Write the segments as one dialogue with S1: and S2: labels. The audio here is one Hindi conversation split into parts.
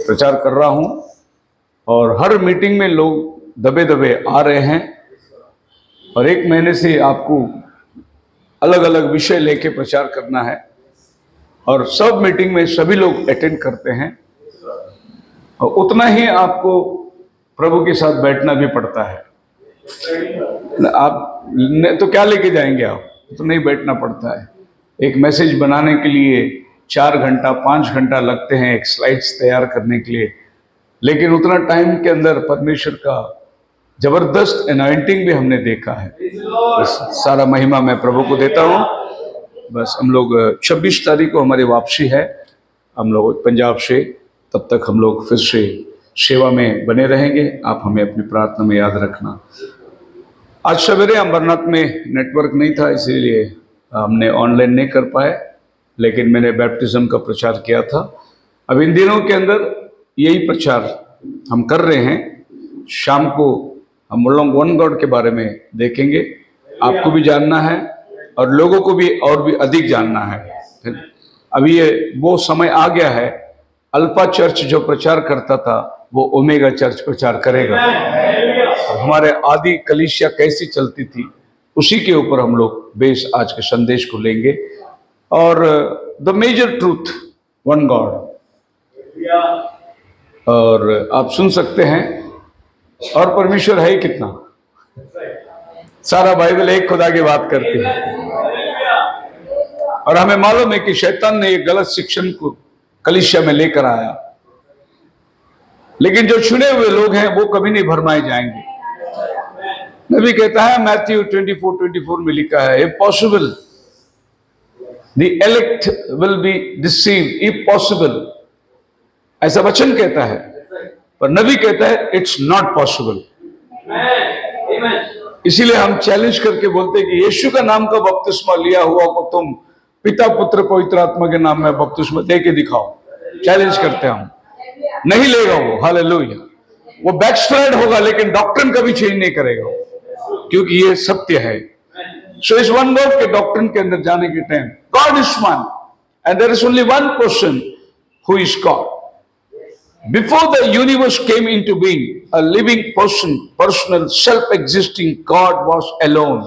S1: प्रचार कर रहा हूं और हर मीटिंग में लोग दबे दबे आ रहे हैं और 1 महीने से आपको अलग अलग विषय लेके प्रचार करना है और सब मीटिंग में सभी लोग अटेंड करते हैं और उतना ही आपको प्रभु के साथ बैठना भी पड़ता है। आप तो क्या लेके जाएंगे, आप तो नहीं बैठना पड़ता है। एक मैसेज बनाने के लिए 4 घंटा 5 घंटा लगते हैं एक स्लाइड्स तैयार करने के लिए, लेकिन उतना टाइम के अंदर परमेश्वर का जबरदस्त अनॉइंटिंग भी हमने देखा है। बस सारा महिमा मैं प्रभु को देता हूँ। बस हम लोग 26 तारीख को हमारी वापसी है, हम लोग पंजाब से, तब तक हम लोग फिर से सेवा में बने रहेंगे। आप हमें अपनी प्रार्थना में याद रखना। आज सवेरे अमरनाथ में नेटवर्क नहीं था, इसीलिए हमने ऑनलाइन नहीं कर पाए, लेकिन मैंने बैप्टिज्म का प्रचार किया था। अब इन दिनों के अंदर यही प्रचार हम कर रहे हैं। शाम को हम लोग वन गॉड के बारे में देखेंगे। आपको भी जानना है और लोगों को भी और भी अधिक जानना है। अभी ये वो समय आ गया है, अल्फा चर्च जो प्रचार करता था वो ओमेगा चर्च प्रचार करेगा। हमारे आदि कलीसिया कैसी चलती थी उसी के ऊपर हम लोग बेस आज के संदेश को लेंगे। और the major truth one God, और आप सुन सकते हैं और परमेश्वर है कितना। सारा बाइबल एक खुदा की बात करती है और हमें मालूम है कि शैतान ने एक गलत शिक्षण को कलीसिया में लेकर आया, लेकिन जो चुने हुए लोग हैं वो कभी नहीं भरमाए जाएंगे। नबी कहता है, मैथ्यू 24:24 में लिखा है, if possible the elect will be deceived if possible, ऐसा वचन कहता है। पर नबी कहता है इट्स नॉट पॉसिबल। इसीलिए हम चैलेंज करके बोलते हैं कि यीशु का नाम का बपतिस्मा लिया हुआ को तुम पिता पुत्र पवित्र आत्मा के नाम में बपतिस्मा दे के दिखाओ। चैलेंज करते हैं हम, नहीं लेगा वो, हालेलुया। वो बैकस्लाइड होगा लेकिन डॉक्ट्रिन कभी चेंज नहीं करेगा, क्योंकि ये सत्य है। सो इस वन गॉड के डॉक्ट्रिन के अंदर जाने के time, God is one and there is only one person who is God. Before the universe came into being, a living person, personal, self-existing God was alone.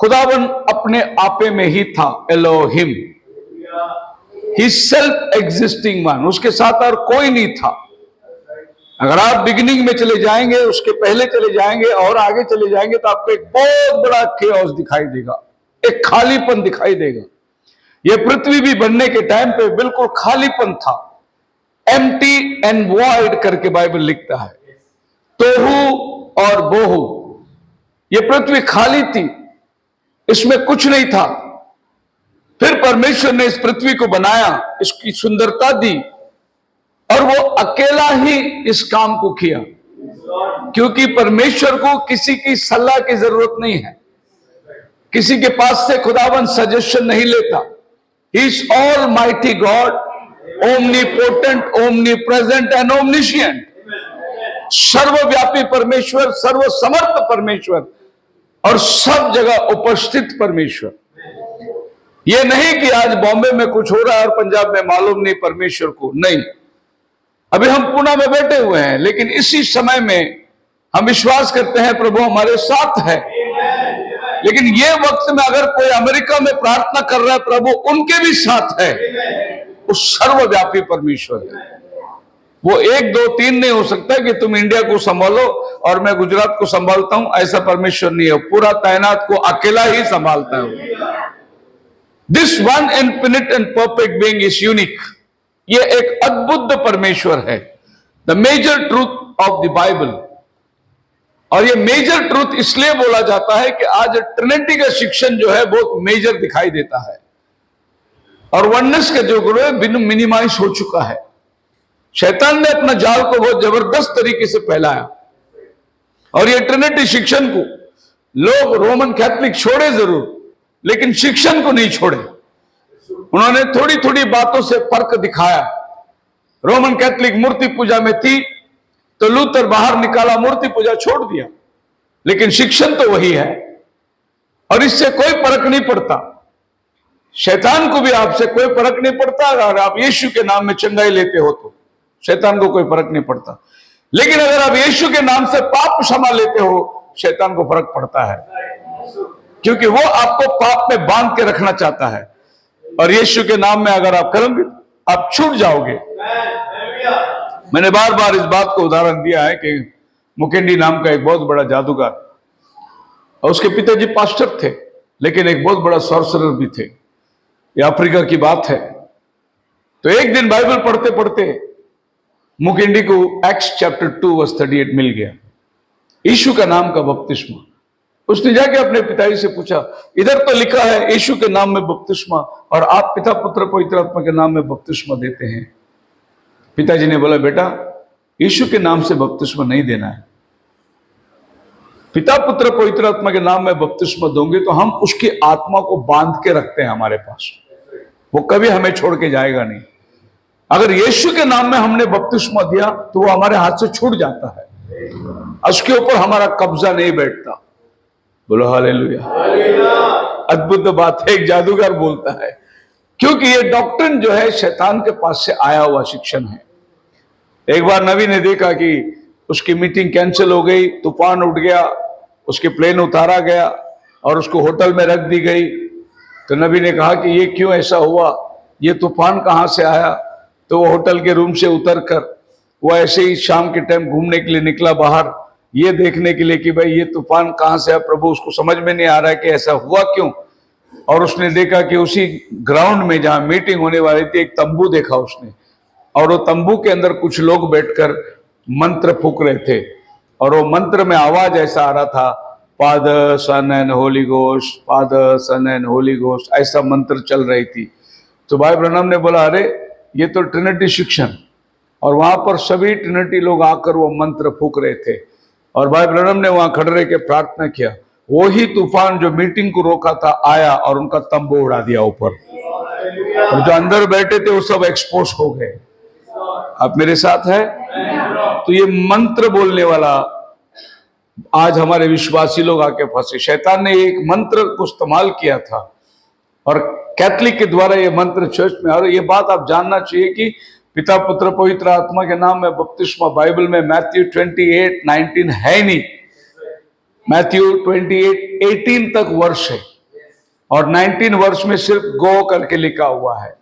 S1: खुदावन अपने आपे में ही था, एलोहिम, ही self-existing one, उसके साथ और कोई नहीं था। अगर आप बिगिनिंग में चले जाएंगे, उसके पहले चले जाएंगे और आगे चले जाएंगे तो आपको एक बहुत बड़ा केओस दिखाई देगा, एक खालीपन दिखाई देगा। यह पृथ्वी भी बनने के टाइम पे बिल्कुल खालीपन था, एम्प्टी एंड वॉइड करके बाइबल लिखता है। तोहू और बोहू, ये पृथ्वी खाली थी, इसमें कुछ नहीं था। फिर परमेश्वर ने इस पृथ्वी को बनाया, इसकी सुंदरता दी और वो अकेला ही इस काम को किया, क्योंकि परमेश्वर को किसी की सलाह की जरूरत नहीं है, किसी के पास से खुदावन सजेशन नहीं लेता। He is almighty God, omnipotent, omnipresent and omniscient, सर्वव्यापी परमेश्वर, सर्वसमर्थ परमेश्वर और सब जगह उपस्थित परमेश्वर। यह नहीं कि आज बॉम्बे में कुछ हो रहा है और पंजाब में मालूम नहीं परमेश्वर को, नहीं। अभी हम पुणे में बैठे हुए हैं, लेकिन इसी समय में हम विश्वास करते हैं प्रभु हमारे साथ है। लेकिन ये वक्त में अगर कोई अमेरिका में प्रार्थना कर रहा है, प्रभु उनके भी साथ है। वो सर्वव्यापी परमेश्वर है। वो 1 2 3 नहीं हो सकता कि तुम इंडिया को संभालो और मैं गुजरात को संभालता हूं, ऐसा परमेश्वर नहीं है। पूरा तैनात को अकेला ही संभालता है। This one infinite and perfect being is unique. ये एक अद्भुत परमेश्वर है, the major truth of the Bible. और ये मेजर ट्रूथ इसलिए बोला जाता है कि आज ट्रिनिटी का शिक्षण जो है बहुत मेजर दिखाई देता है और वननेस का जो गुरु है मिनिमाइज हो चुका है। शैतान ने अपना जाल को बहुत जबरदस्त तरीके से फैलाया और ये ट्रिनिटी शिक्षण को लोग रोमन कैथोलिक छोड़े जरूर, लेकिन शिक्षण को नहीं छोड़े। उन्होंने थोड़ी थोड़ी बातों से फर्क दिखाया। रोमन कैथोलिक मूर्ति पूजा में थी तो लूथर बाहर निकाला, मूर्ति पूजा छोड़ दिया, लेकिन शिक्षण तो वही है और इससे कोई फर्क नहीं पड़ता। शैतान को भी आपसे कोई फर्क नहीं पड़ता अगर आप यीशु के नाम में चंगाई लेते हो तो। शैतान को कोई फर्क नहीं पड़ता। लेकिन अगर आप यीशु के नाम से पाप क्षमा लेते हो, शैतान को फर्क पड़ता है, क्योंकि वो आपको पाप में बांध के रखना चाहता है। और यीशु के नाम में अगर आप करोगे, आप छूट जाओगे। मैंने बार बार इस बात को उदाहरण दिया है कि मुकेंडी नाम का एक बहुत बड़ा जादूगर, और उसके पिताजी पास्टर थे, लेकिन एक बहुत बड़ा सॉर्सरर भी थे। ये अफ्रीका की बात है। तो एक दिन बाइबल पढ़ते पढ़ते मुकेंडी को एक्ट्स चैप्टर 2 वर्स 38 मिल गया, यीशु का नाम का बपतिस्मा। उसने जाके अपने पिताजी से पूछा, इधर तो लिखा है यीशु के नाम में बपतिस्मा, और आप पिता पुत्र पवित्र आत्मा के नाम में बपतिस्मा देते हैं। पिताजी ने बोला, बेटा यीशु के नाम से बपतिस्मा नहीं देना है। पिता पुत्र पवित्र आत्मा के नाम में बपतिस्मा दोगे तो हम उसकी आत्मा को बांध के रखते हैं हमारे पास, वो कभी हमें छोड़ के जाएगा नहीं। अगर यीशु के नाम में हमने बपतिस्मा दिया तो वो हमारे हाथ से छूट जाता है, उसके ऊपर हमारा कब्जा नहीं बैठता। बोलो हालेलुया। अद्भुत बात है, एक जादूगर बोलता है, क्योंकि ये डॉक्ट्रिन जो है शैतान के पास से आया हुआ शिक्षण है। एक बार नबी ने देखा कि उसकी मीटिंग कैंसिल हो गई, तूफान उठ गया, उसके प्लेन उतारा गया और उसको होटल में रख दी गई। तो नबी ने कहा कि ये क्यों ऐसा हुआ, ये तूफान कहाँ से आया। तो वो होटल के रूम से उतर कर वो ऐसे ही शाम के टाइम घूमने के लिए निकला बाहर, ये देखने के लिए कि भाई ये तूफान कहाँ से आया प्रभु, उसको समझ में नहीं आ रहा है कि ऐसा हुआ क्यों। और उसने देखा कि उसी ग्राउंड में जहां मीटिंग होने वाली थी एक तंबू देखा उसने, और वो तंबू के अंदर कुछ लोग बैठकर मंत्र फूक रहे थे, और वो मंत्र में आवाज ऐसा आ रहा था, Father Son and Holy Ghost, Father Son and Holy Ghost, ऐसा मंत्र चल रही थी। तो भाई ब्रनम ने बोला, अरे ये तो ट्रिनिटी शिक्षण, और वहां पर सभी ट्रिनिटी लोग आकर वो मंत्र फूक रहे थे। और भाई ब्रनम ने वहां खड़े रह के प्रार्थना किया, वही तूफान जो मीटिंग को रोका था आया और उनका तंबू उड़ा दिया ऊपर, और जो अंदर बैठे थे वो सब एक्सपोज हो गए। आप मेरे साथ है? तो ये मंत्र बोलने वाला आज हमारे विश्वासी लोग आके फंसे। शैतान ने एक मंत्र को इस्तेमाल किया था, और कैथलिक के द्वारा ये मंत्र चर्च में, और ये बात आप जानना चाहिए कि पिता पुत्र पवित्र आत्मा के नाम में बपतिस्मा बाइबल में मैथ्यू 28:19 है नहीं, मैथ्यू 28:18 तक वर्ष है, और 19 वर्ष में सिर्फ गो करके लिखा हुआ है,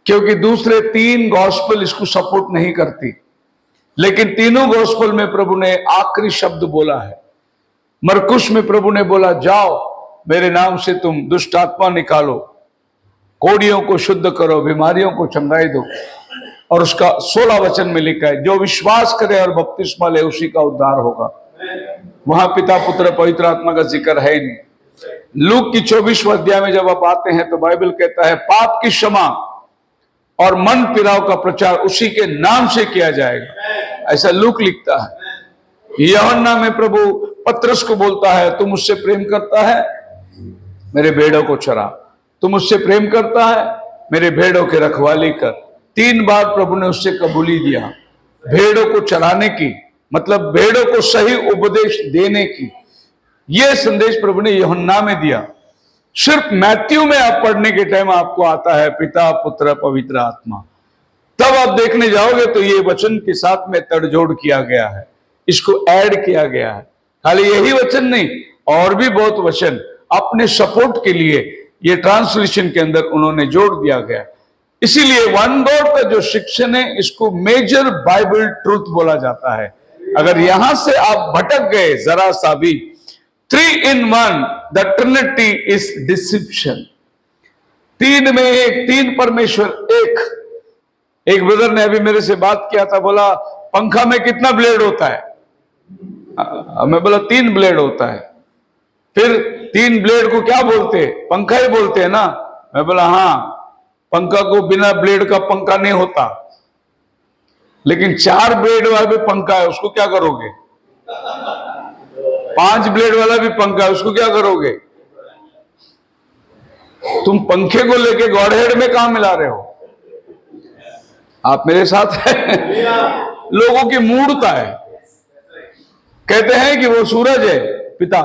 S1: क्योंकि दूसरे 3 गॉस्पेल इसको सपोर्ट नहीं करती। लेकिन तीनों गॉस्पेल में प्रभु ने आखिरी शब्द बोला है। मरकुश में प्रभु ने बोला, जाओ मेरे नाम से तुम दुष्ट आत्मा निकालो, कोड़ियों को शुद्ध करो, बीमारियों को चंगाई दो। और उसका 16 वचन में लिखा है, जो विश्वास करे और बपतिस्मा ले उसी का उद्धार होगा। वहां पिता पुत्र पवित्र आत्मा का जिक्र है ही नहीं। लूक की 24वें अध्याय में जब आप आते हैं तो बाइबल कहता है, पाप की क्षमा और मन फिराव का प्रचार उसी के नाम से किया जाएगा, ऐसा लूक लिखता है। यूहन्ना में प्रभु पतरस को बोलता है, तू मुझसे प्रेम करता है, मेरे भेड़ों को चरा। तू मुझसे प्रेम करता है, मेरे भेड़ों की रखवाली कर। 3 बार प्रभु ने उससे कबूली दिया, भेड़ों को चराने की, मतलब भेड़ों को सही उपदेश देने की। यह संदेश प्रभु ने यूहन्ना में दिया। सिर्फ मैथ्यू में आप पढ़ने के टाइम आपको आता है पिता पुत्र पवित्र आत्मा, तब आप देखने जाओगे तो ये वचन के साथ में तड़जोड़ किया गया है, इसको ऐड किया गया है। खाली यही वचन नहीं, और भी बहुत वचन अपने सपोर्ट के लिए ये ट्रांसलेशन के अंदर उन्होंने जोड़ दिया गया। इसीलिए वन गॉड का जो शिक्षण है, इसको मेजर बाइबल ट्रूथ बोला जाता है। अगर यहां से आप भटक गए जरा सा भी, 3 in 1, the Trinity is deception. 3 में एक, 3 परमेश्वर एक। एक ब्रदर ने अभी मेरे से बात किया था, बोला पंखा में कितना ब्लेड होता है? मैं बोला 3 ब्लेड होता है। फिर 3 ब्लेड को क्या बोलते हैं? पंखा ही बोलते हैं ना। मैं बोला हाँ, पंखा को बिना ब्लेड का पंखा नहीं होता, लेकिन 4 ब्लेड वाला भी पंखा है, उसको क्या करोगे? 5 ब्लेड वाला भी पंखा है, उसको क्या करोगे? तुम पंखे को लेके गॉडहेड में कहां मिला रहे हो? आप मेरे साथ हैं? लोगों की मूर्खता है। कहते हैं कि वो सूरज है पिता,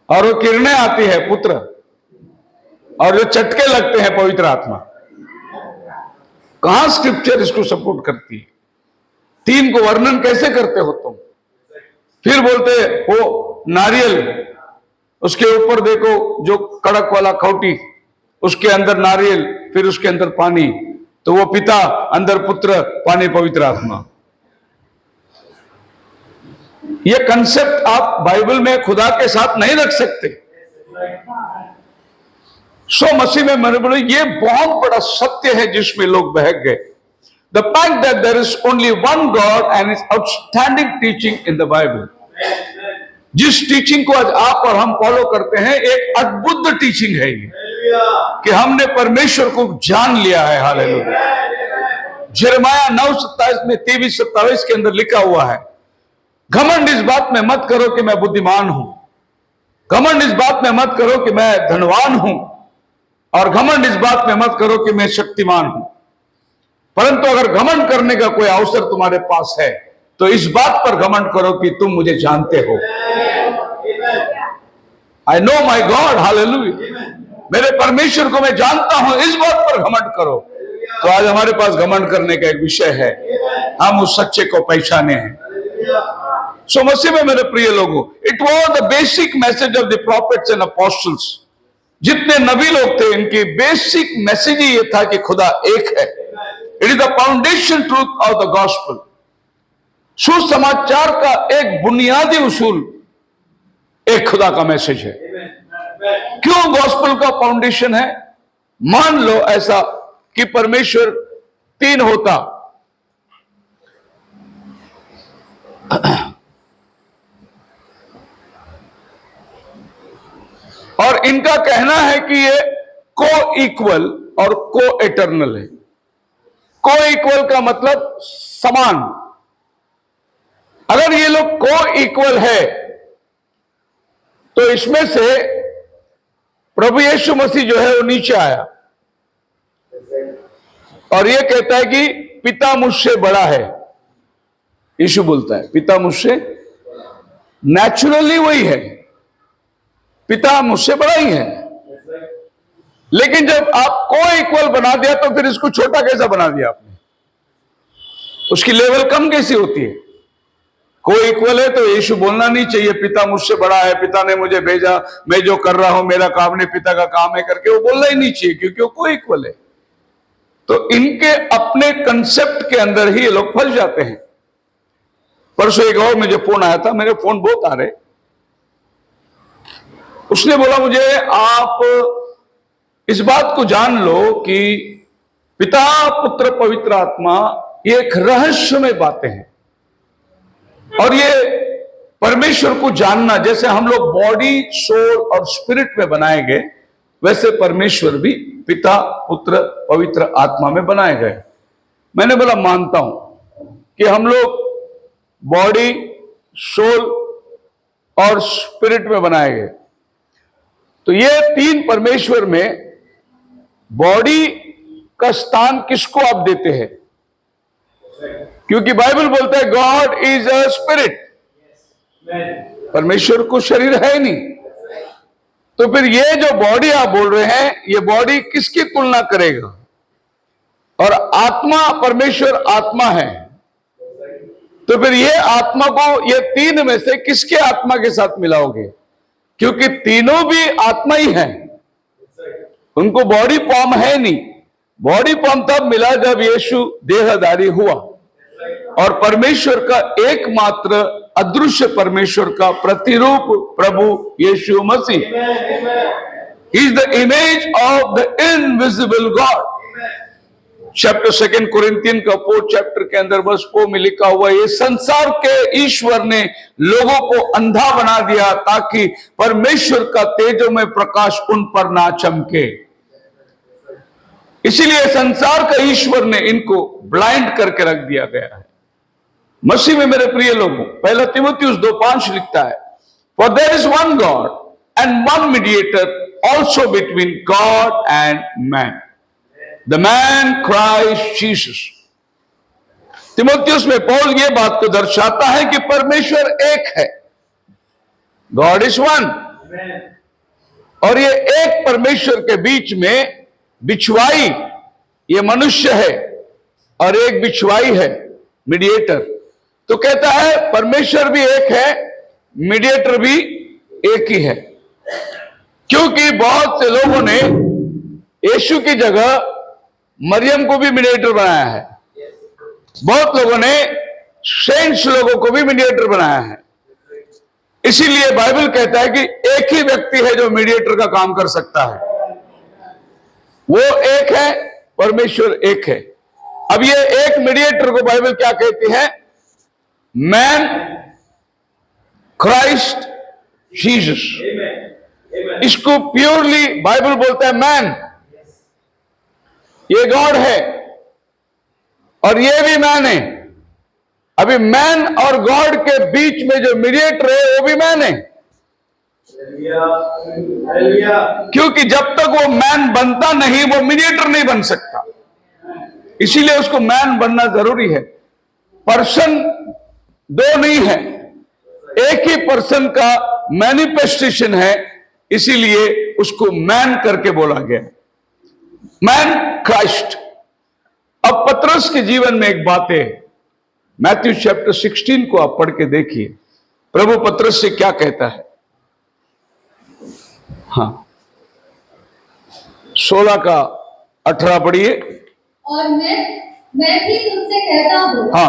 S1: और वो किरणें आती है पुत्र, और जो चटके लगते हैं पवित्र आत्मा। कहां स्क्रिप्चर इसको सपोर्ट करती है? 3 को वर्णन कैसे करते हो तुम? फिर बोलते वो नारियल, उसके ऊपर देखो जो कड़क वाला खौटी, उसके अंदर नारियल, फिर उसके अंदर पानी, तो वो पिता, अंदर पुत्र, पानी पवित्र आत्मा। ये कंसेप्ट आप बाइबल में खुदा के साथ नहीं रख सकते। मसीह में मैंने बोला ये बहुत बड़ा सत्य है जिसमें लोग बहक गए। The fact that there is only one God and His outstanding teaching in the Bible. जिस टीचिंग को आज आप और हम फॉलो करते हैं, एक अद्भुत टीचिंग है ये, कि हमने परमेश्वर को जान लिया है। हालेलुया। यिर्मयाह 9:27 में 23-27 के अंदर लिखा हुआ है, घमंड इस बात में मत करो कि मैं बुद्धिमान हूं, घमंड इस बात में मत करो कि मैं धनवान हूं, और घमंड इस बात में मत करो कि मैं शक्तिमान हूं। परंतु अगर घमंड करने का कोई अवसर तुम्हारे पास है तो इस बात पर घमंड करो कि तुम मुझे जानते हो। I know my God, hallelujah. मेरे परमेश्वर को मैं जानता हूं, इस बात पर घमंड करो। तो आज हमारे पास घमंड करने का एक विषय है, हम उस सच्चे को पहचाने हैं। सो मसीह में मेरे प्रिय लोगों, it was the basic message of the profits and apostles. जितने नबी लोग थे, इनकी बेसिक मैसेज ही ये था कि खुदा एक है। It is the foundation truth of the gospel. सुसमाचार का एक बुनियादी उसूल एक खुदा का मैसेज है। क्यों गॉस्पेल का फाउंडेशन है? मान लो ऐसा कि परमेश्वर 3 होता, और इनका कहना है कि ये को इक्वल और को एटर्नल है। को इक्वल का मतलब समान। अगर ये लोग को इक्वल है तो इसमें से प्रभु यीशु मसीह जो है वो नीचे आया और ये कहता है कि पिता मुझसे बड़ा है। यीशु बोलता है पिता मुझसे, नेचुरली वही है, पिता मुझसे बड़ा ही है। लेकिन जब आप को इक्वल बना दिया तो फिर इसको छोटा कैसा बना दिया आपने? उसकी लेवल कम कैसी होती है? को इक्वल है तो यीशु बोलना नहीं चाहिए पिता मुझसे बड़ा है, पिता ने मुझे भेजा, मैं जो कर रहा हूं मेरा काम नहीं पिता का काम है करके वो बोलना ही नहीं चाहिए, क्योंकि वो को इक्वल है। तो इनके अपने कंसेप्ट के अंदर ही ये लोग फंस जाते हैं। परसों एक और मुझे फोन आया था, मेरे फोन बहुत आ रहे। उसने बोला मुझे आप इस बात को जान लो कि पिता पुत्र पवित्र आत्मा ये एक रहस्यमय बातें हैं, और ये परमेश्वर को जानना, जैसे हम लोग बॉडी सोल और स्पिरिट में बनाए गए, वैसे परमेश्वर भी पिता पुत्र पवित्र आत्मा में बनाए गए। मैंने बोला मानता हूं कि हम लोग बॉडी सोल और स्पिरिट में बनाए गए। तो ये 3 परमेश्वर में बॉडी का स्थान किसको आप देते हैं? क्योंकि बाइबल बोलता है गॉड इज अ स्पिरिट, परमेश्वर को शरीर है नहीं। तो फिर ये जो बॉडी आप बोल रहे हैं, ये बॉडी किसकी तुलना करेगा? और आत्मा, परमेश्वर आत्मा है, तो फिर ये आत्मा को ये 3 में से किसके आत्मा के साथ मिलाओगे? क्योंकि तीनों भी आत्मा ही है, उनको बॉडी फॉर्म है नहीं। बॉडी फॉर्म तब मिला जब यीशु देहधारी हुआ, और परमेश्वर का एकमात्र अदृश्य परमेश्वर का प्रतिरूप प्रभु यीशु मसीह, he is the image of the invisible God. Chapter 2 Corinthian का 4 चैप्टर के अंदर वर्स 4 में लिखा हुआ, ये संसार के ईश्वर ने लोगों को अंधा बना दिया ताकि परमेश्वर का तेजोमय प्रकाश उन पर ना चमके। इसीलिए संसार का ईश्वर ने इनको ब्लाइंड करके रख दिया गया है। मसीह में मेरे प्रिय लोगों, 1 तीमुथियुस 2:5 लिखता है, for their is one God and one mediator also between God and man, the man Christ Jesus. तीमुथियुस में पौल ये बात को दर्शाता है कि परमेश्वर एक है, गॉड इज वन, और ये एक परमेश्वर के बीच में बिछवाई ये मनुष्य है, और एक बिछवाई है, मीडिएटर। तो कहता है परमेश्वर भी एक है, मीडिएटर भी एक ही है। क्योंकि बहुत से लोगों ने यीशु की जगह मरियम को भी मीडिएटर बनाया है, बहुत लोगों ने सेंट्स लोगों को भी मीडिएटर बनाया है। इसीलिए बाइबल कहता है कि एक ही व्यक्ति है जो मीडिएटर का काम कर सकता है, वो एक है, परमेश्वर एक है। अब ये एक मीडिएटर को बाइबल क्या कहती है? Man Christ Jesus. इसको प्योरली बाइबल बोलता है मैन। ये गॉड है और ये भी मैन है। अभी मैन और गॉड के बीच में जो मीडिएटर है वो भी मैन है। क्योंकि जब तक वो मैन बनता नहीं वो मीडिएटर नहीं बन सकता, इसीलिए उसको मैन बनना जरूरी है। पर्सन दो नहीं है, एक ही पर्सन का मैनिफेस्टेशन है, इसीलिए उसको मैन करके बोला गया, मैन क्राइस्ट। अब पतरस के जीवन में एक बात है, मैथ्यू चैप्टर 16 को आप पढ़ के देखिए, प्रभु पतरस से क्या कहता है। हाँ, 16 का 18 पढ़िए।
S2: और मैं भी तुमसे कहता हूँ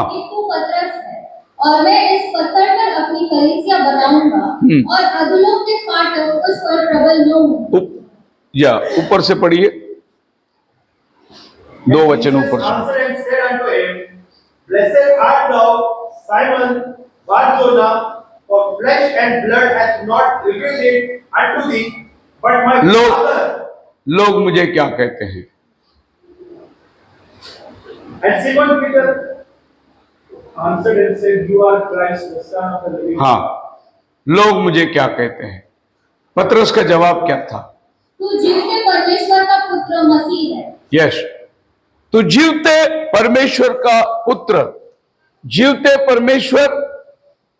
S2: कि तू पतरस है और मैं इस पत्थर पर अपनी कलीसिया बनाऊंगा और अधोलोक के फाटक उस पर प्रबल न होंगे।
S1: या ऊपर से पढ़िए, 2 वचन ऊपर से।
S3: Blessed art thou, Simon Bar-Jonah, for flesh and blood hath not revealed it unto thee, but my Father.
S1: लोग मुझे क्या कहते हैं?
S3: And Simon Peter answered and said, You are Christ, the Son of the living God.
S1: हाँ, लोग मुझे क्या कहते हैं? पतरस का जवाब क्या था?
S2: तू जीवते परमेश्वर का पुत्र मसीह है।
S1: यस, तो जीवते परमेश्वर का पुत्र, जीवते परमेश्वर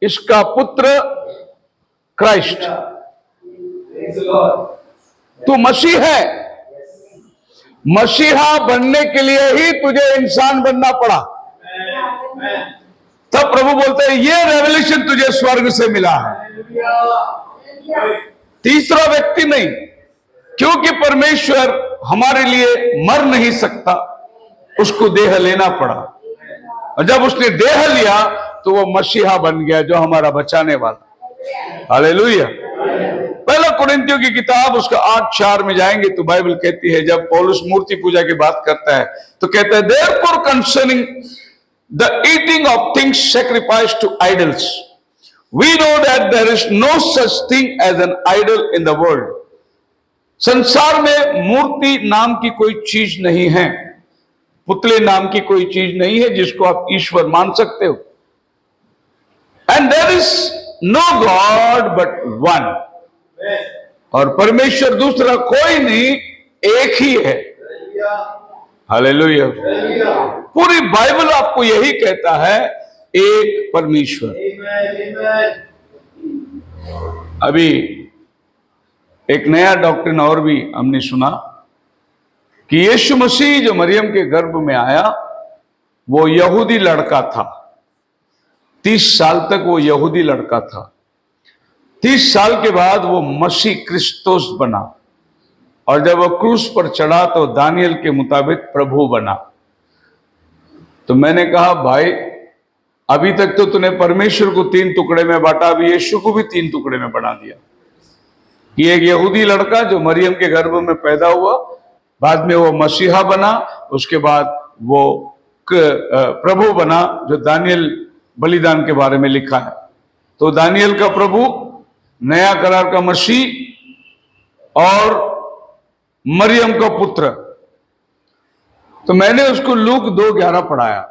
S1: इसका पुत्र क्राइस्ट, तू मसीह है। मसीहा बनने के लिए ही तुझे इंसान बनना पड़ा। तब प्रभु बोलते हैं ये रेवलेशन तुझे स्वर्ग से मिला है, तीसरा व्यक्ति नहीं। क्योंकि परमेश्वर हमारे लिए मर नहीं सकता, उसको देह लेना पड़ा, और जब उसने देह लिया तो वो मसीहा बन गया जो हमारा बचाने वाला। हालेलुया। पहला कुरिन्थियों की किताब उसका 8:4 में जाएंगे तो बाइबल कहती है, जब पौलुस मूर्ति पूजा की बात करता है तो कहता है therefore concerning the eating of things sacrificed to idols we know that there is no such thing as an idol in the world। संसार में मूर्ति नाम की कोई चीज नहीं है, पुतले नाम की कोई चीज नहीं है जिसको आप ईश्वर मान सकते हो। And there is no God but one, और परमेश्वर दूसरा कोई नहीं, एक ही है। हालेलुया। पूरी बाइबल आपको यही कहता है, एक परमेश्वर। अभी एक नया डॉक्ट्रिन और भी हमने सुना कि यीशु मसीह जो मरियम के गर्भ में आया वो यहूदी लड़का था। 30 साल तक वो यहूदी लड़का था। 30 साल के बाद वो मसीह क्रिस्तोस बना, और जब वो क्रूस पर चढ़ा तो दानियल के मुताबिक प्रभु बना। तो मैंने कहा भाई अभी तक तो तूने परमेश्वर को 3 टुकड़े में बांटा, अभी यीशु को भी 3 टुकड़े में बना दिया। कि एक यहूदी लड़का जो मरियम के गर्भ में पैदा हुआ, बाद में वो मसीहा बना, उसके बाद वो प्रभु बना जो दानियल बलिदान के बारे में लिखा है। तो दानियल का प्रभु, नया करार का मसीह और मरियम का पुत्र। तो मैंने उसको लूक 2:11 पढ़ाया।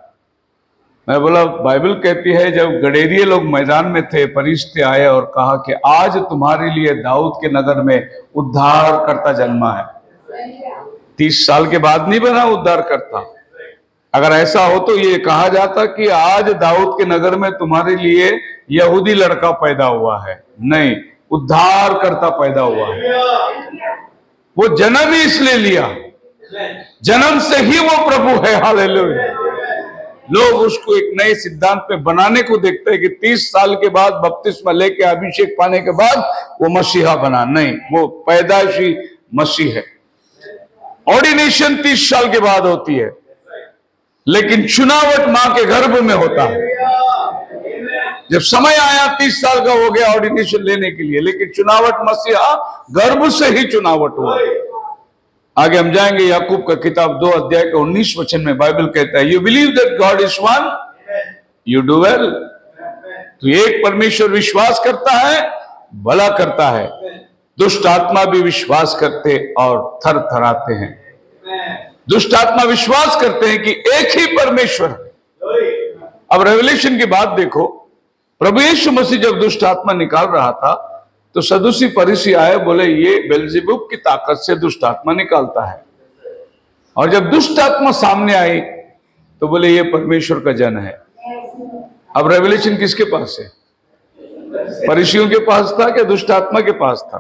S1: मैं बोला बाइबल कहती है जब गडेरिये लोग मैदान में थे, फरिश्ते आए और कहा कि आज तुम्हारे लिए दाऊद के नगर में उद्धार करता जन्मा है। 30 साल के बाद नहीं बना उद्धार करता। अगर ऐसा हो तो ये कहा जाता कि आज दाऊद के नगर में तुम्हारे लिए यहूदी लड़का पैदा हुआ है। नहीं, उद्धार करता पैदा हुआ है। वो जन्म ही इसलिए लिया, जन्म से ही वो प्रभु है। हालेलुया। लोग उसको एक नए सिद्धांत में बनाने को देखते हैं कि 30 साल के बाद बपतिस्मा लेके अभिषेक पाने के बाद वो मसीहा बना। नहीं, वो पैदाइशी मसीह है। ऑर्डिनेशन 30 साल के बाद होती है, लेकिन चुनावट मां के गर्भ में होता है। जब समय आया 30 साल का हो गया ऑर्डिनेशन लेने के लिए, लेकिन चुनावट मसीहा गर्भ से ही चुनावट हुआ। आगे हम जाएंगे, याकूब का किताब 2 अध्याय के 19 वचन में बाइबल कहता है, you believe that God is one, you do well. तो एक परमेश्वर विश्वास करता है, भला करता है। दुष्ट आत्मा भी विश्वास करते और थर थराते हैं। दुष्ट आत्मा विश्वास करते हैं कि एक ही परमेश्वर है। अब रेवलेशन की बात देखो, प्रभु यीशु मसीह जब दुष्ट आत्मा निकाल रहा था तो सदूसी फरीसी आए, बोले ये बेल्जेबुल की ताकत से दुष्ट आत्मा निकालता है। और जब दुष्ट आत्मा सामने आई तो बोले ये परमेश्वर का जन है। अब रेवलेशन किसके पास है? फरीसियों के पास था कि दुष्ट आत्मा के पास था?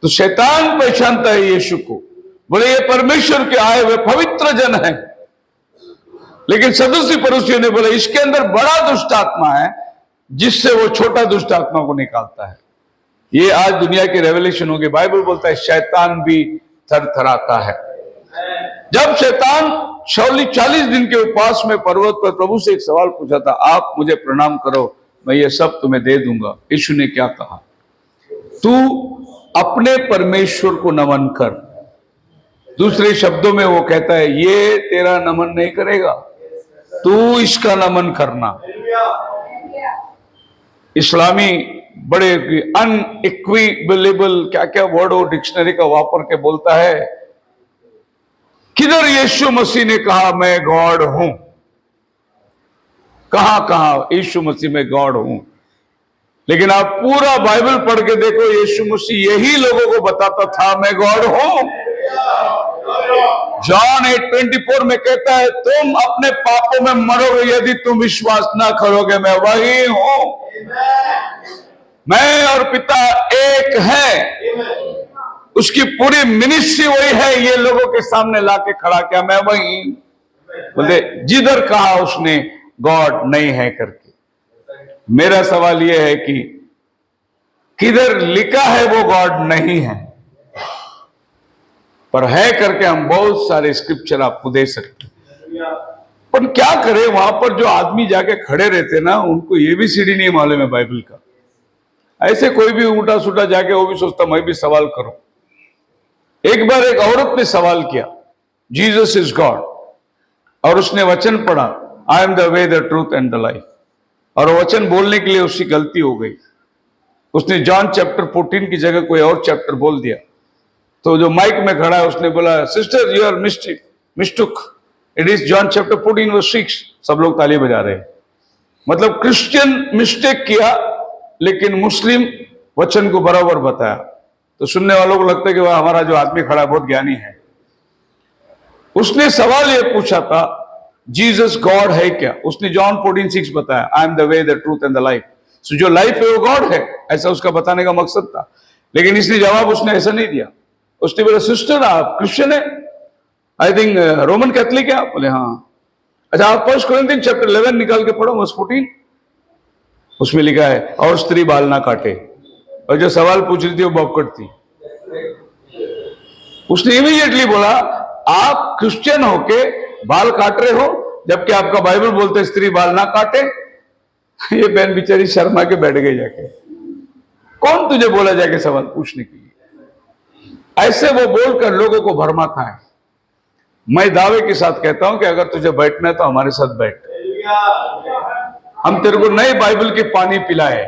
S1: तो शैतान पहचानता है यीशु को, बोले ये परमेश्वर के आए हुए पवित्र जन है। लेकिन सदूसी फरीसियों ने बोला इसके अंदर बड़ा दुष्ट आत्मा है जिससे वो छोटा दुष्ट आत्मा को निकालता है। ये आज दुनिया की रेवलेशन होगी। बाइबल बोलता है शैतान भी थरथराता है। जब शैतान 40 दिन के उपवास में पर्वत पर प्रभु से एक सवाल पूछा था, आप मुझे प्रणाम करो, मैं ये सब तुम्हें दे दूंगा। यीशु ने क्या कहा? तू अपने परमेश्वर को नमन कर। दूसरे शब्दों में वो कहता है ये तेरा नमन नहीं करेगा, तू इसका नमन करना। इस्लामी बड़े अनइक्विबलेबल क्या क्या वर्ड वो डिक्शनरी का वापर के बोलता है, किधर यीशु मसीह ने कहा मैं गॉड हूं? कहां कहा यीशु मसीह में गॉड हूं? लेकिन आप पूरा बाइबल पढ़ के देखो, यीशु मसीह यही लोगों को बताता था मैं गॉड हूं। जॉन 8:24 में कहता है तुम अपने पापों में मरोगे यदि तुम विश्वास ना करोगे, मैं वही हूं। मैं और पिता एक है। उसकी पूरी मिनिस्ट्री वही है, ये लोगों के सामने लाके खड़ा किया मैं वही। बोले जिधर कहा उसने गॉड नहीं है करके। मेरा सवाल यह है कि किधर लिखा है वो गॉड नहीं है, पर है करके हम बहुत सारे स्क्रिप्चर आपको दे सकते हैं। पर क्या करें, वहां पर जो आदमी जाके खड़े रहते ना, उनको ये भी सीढ़ी नहीं मालूम है बाइबल का। ऐसे कोई भी उल्टा सुल्टा जाके वो भी सोचता मैं भी सवाल करूं। एक बार एक औरत ने सवाल किया जीसस इज गॉड, और उसने वचन पढ़ा आई am the way the truth and the life, और वचन बोलने के लिए उसकी गलती हो गई। उसने जॉन चैप्टर 14 की जगह कोई और चैप्टर बोल दिया। तो जो माइक में खड़ा है उसने बोला sister you are mistook, it is John chapter 14 verse 6। सब लोग ताली बजा रहे हैं। मतलब क्रिश्चियन मिस्टेक किया लेकिन मुस्लिम वचन को बराबर बताया। तो सुनने वालों को लगता है कि वह हमारा जो आदमी खड़ा है बहुत ज्ञानी है। उसने सवाल यह पूछा था जीसस गॉड है क्या? उसने जॉन 14:6 बताया I am the way the truth and the life. So जो लाइफ है वो गॉड है, ऐसा उसका बताने का मकसद था। लेकिन इसने जवाब उसने ऐसा नहीं दिया। उसने बोला सिस्टर आप क्रिश्चियन है, आई थिंक रोमन कैथलिक है आप? बोले हाँ। अच्छा आप 1 कोरिन्थियन चैप्टर 11 निकाल के पढ़ो वर्स 14, उसमें लिखा है और स्त्री बाल ना काटे। और जो सवाल पूछ रही थी वो बॉपकट थी। उसने इमीडिएटली बोला आप क्रिश्चियन होके बाल काट रहे हो जबकि आपका बाइबल बोलते स्त्री बाल ना काटे। ये बहन बेचारी शर्मा के बैठ गई जाके। कौन तुझे बोला जाके सवाल पूछने के लिए? ऐसे वो बोलकर लोगों को भरमाता है। मैं दावे के साथ कहता हूं कि अगर तुझे बैठना है तो हमारे साथ बैठ। हम तेरे को नए बाइबल के पानी पिलाए,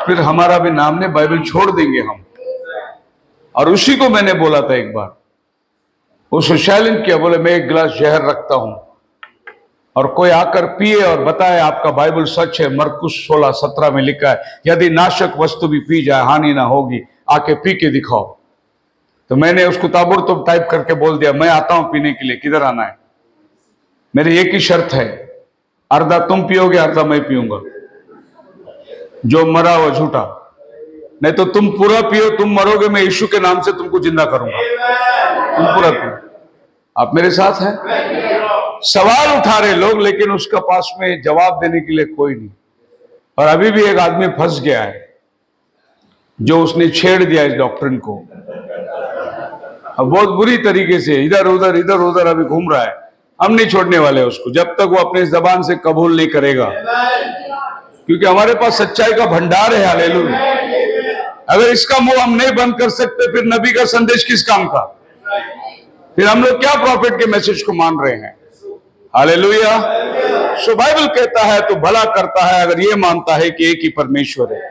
S1: फिर हमारा भी नाम ने बाइबल छोड़ देंगे हम। और उसी को मैंने बोला था एक बार, उसको चैलेंज किया, बोले मैं एक गिलास जहर रखता हूं और कोई आकर पिए और बताए आपका बाइबल सच है। मरकुस 16:17 में लिखा है यदि नाशक वस्तु भी पी जाए हानि ना होगी, आके पी के दिखाओ। तो मैंने उसको ताबड़तोड़ टाइप करके बोल दिया मैं आता हूं पीने के लिए, किधर आना है? मेरी एक ही शर्त है, अर्धा तुम पियोगे अर्धा मैं पीऊंगा। जो मरा वो झूठा, नहीं तो तुम पूरा पियो, तुम मरोगे मैं यीशु के नाम से तुमको जिंदा करूंगा। तुम पूरा पियो। आप मेरे साथ हैं? सवाल उठा रहे लोग, लेकिन उसका पास में जवाब देने के लिए कोई नहीं। और अभी भी एक आदमी फंस गया है जो उसने छेड़ दिया इस डॉक्ट्रिन को, अब बहुत बुरी तरीके से इधर उधर अभी घूम रहा है। हम नहीं छोड़ने वाले उसको जब तक वो अपने जबान से कबूल नहीं करेगा, क्योंकि हमारे पास सच्चाई का भंडार है। हालेलुया। अगर इसका मुंह हम नहीं बंद कर सकते, फिर नबी का संदेश किस काम का? फिर हम लोग क्या प्रॉफिट के मैसेज को मान रहे हैं? हालेलुया। सो बाइबल कहता है तो भला करता है अगर ये मानता है कि एक ही परमेश्वर है।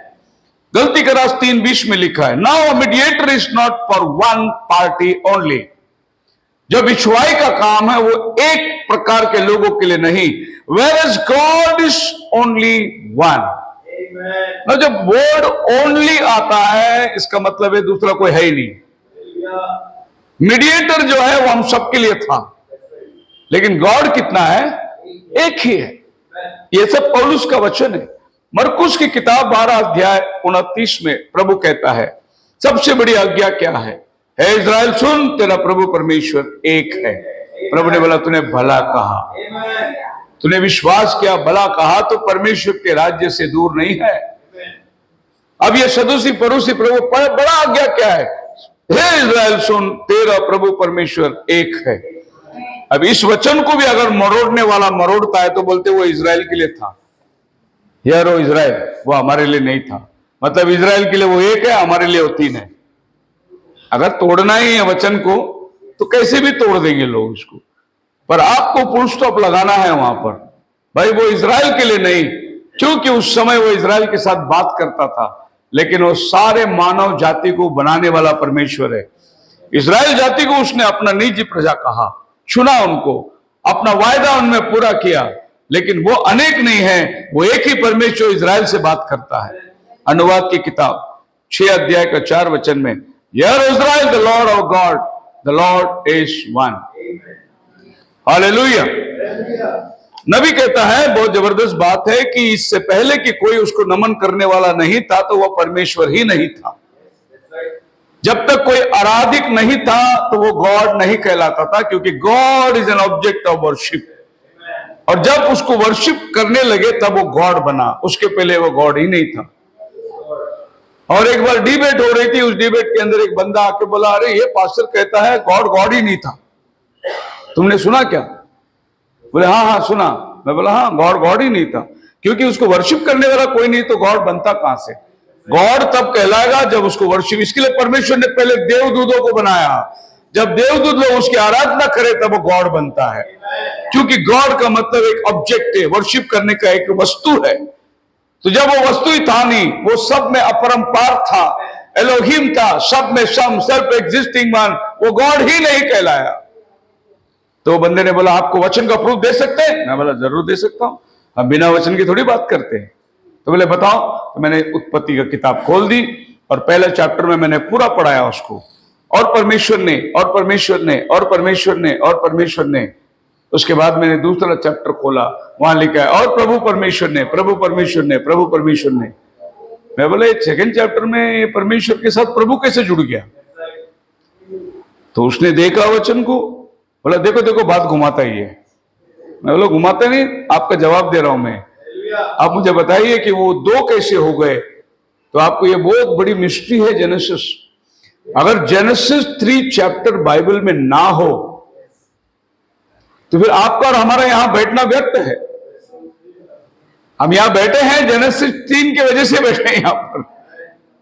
S1: गलती का रास 3:20 में लिखा है, now mediator is not for one party only. जो बिछुआई का काम है वो एक प्रकार के लोगों के लिए नहीं, where is God is only one. जब वर्ड ओनली आता है इसका मतलब है दूसरा कोई है ही नहीं। मीडिएटर जो है वो हम सबके लिए था, लेकिन गॉड कितना है? एक ही है। ये सब पौलुस का वचन है। मरकुस की किताब 12 अध्याय 29 में प्रभु कहता है सबसे बड़ी आज्ञा क्या है? हे इज़राइल सुन, तेरा प्रभु परमेश्वर एक है। प्रभु ने बोला तूने भला कहा, तूने विश्वास किया, भला कहा तो परमेश्वर के राज्य से दूर नहीं है। अब ये सदुसी पड़ोसी प्रभु बड़ा आज्ञा क्या है? हे इज़राइल सुन, तेरा प्रभु परमेश्वर एक है। अब इस वचन को भी अगर मरोड़ने वाला मरोड़ता है तो बोलते वो इज़राइल के लिए था। यार वो इज़राइल वो हमारे लिए नहीं था, मतलब इज़राइल के लिए वो एक है, हमारे लिए वो तीन है। अगर तोड़ना ही है वचन को तो कैसे भी तोड़ देंगे लोग इसको, पर आपको फुल स्टॉप लगाना है वहां पर। भाई वो इज़राइल के लिए नहीं, क्योंकि उस समय वो इज़राइल के साथ बात करता था, लेकिन वो सारे मानव जाति को बनाने वाला परमेश्वर है। इज़राइल जाति को उसने अपना निजी प्रजा कहा, चुना उनको, अपना वायदा उनमें पूरा किया, लेकिन वो अनेक नहीं है, वो एक ही परमेश्वर इज़राइल से बात करता है। अनुवाद की किताब 6 अध्याय का 4 वचन में, Hear Israel, the Lord our God, the Lord is one. Hallelujah. नबी कहता है बहुत जबरदस्त बात है कि इससे पहले कि कोई उसको नमन करने वाला नहीं था तो वह परमेश्वर ही नहीं था। जब तक कोई आराधिक नहीं था तो वो गॉड नहीं कहलाता था, क्योंकि God is an object of worship. और जब उसको वर्शिप करने लगे तब वो गॉड बना, उसके पहले वो गॉड ही नहीं था। और एक बार डिबेट हो रही थी, उस डिबेट के अंदर एक बंदा आके बोला, अरे ये पास्टर कहता है गॉड ही नहीं था, तुमने सुना क्या? बोले हाँ सुना। मैं बोला हाँ, गॉड ही नहीं था, क्योंकि उसको वर्शिप करने वाला कोई नहीं तो गॉड बनता कहां से? गॉड तब कहलाएगा जब उसको वर्शिप, इसके लिए परमेश्वर ने पहले देवदूतों को बनाया। जब देवदूत लोग उसकी आराधना करे तब वो गॉड बनता है, क्योंकि गॉड का मतलब एक ऑब्जेक्ट है, वर्शिप करने का एक वस्तु है। तो जब वो वस्तु ही था नहीं, वो सब में अपरंपार था, एलोहिम था, सब में सम, सेल्फ एग्जिस्टिंग वन, वो गॉड ही नहीं कहलाया। तो बंदे ने बोला आपको वचन का प्रूफ दे सकते हैं? मैं बोला जरूर दे सकता हूं, हम बिना वचन की थोड़ी बात करते हैं। तो बोले बताओ। तो मैंने उत्पत्ति का किताब खोल दी और पहले चैप्टर में मैंने पूरा पढ़ाया उसको, और परमेश्वर ने और परमेश्वर ने और परमेश्वर ने और परमेश्वर ने। उसके बाद मैंने दूसरा चैप्टर खोला, वहां लिखा है और प्रभु परमेश्वर ने, प्रभु परमेश्वर ने, प्रभु परमेश्वर ने। मैं बोला सेकंड चैप्टर में परमेश्वर के साथ प्रभु कैसे जुड़ गया? तो उसने देखा वचन को, बोला देखो देखो बात घुमाता ही है। मैं बोला घुमाता नहीं, आपका जवाब दे रहा हूं मैं, आप मुझे बताइए कि वो दो कैसे हो गए। तो आपको ये बहुत बड़ी मिस्ट्री है जेनेसिस। अगर जेनेसिस 3 चैप्टर बाइबल में ना हो तो फिर आपका और हमारा यहां बैठना व्यर्थ है। हम यहां बैठे हैं जेनेसिस 3 की वजह से बैठे हैं यहां पर।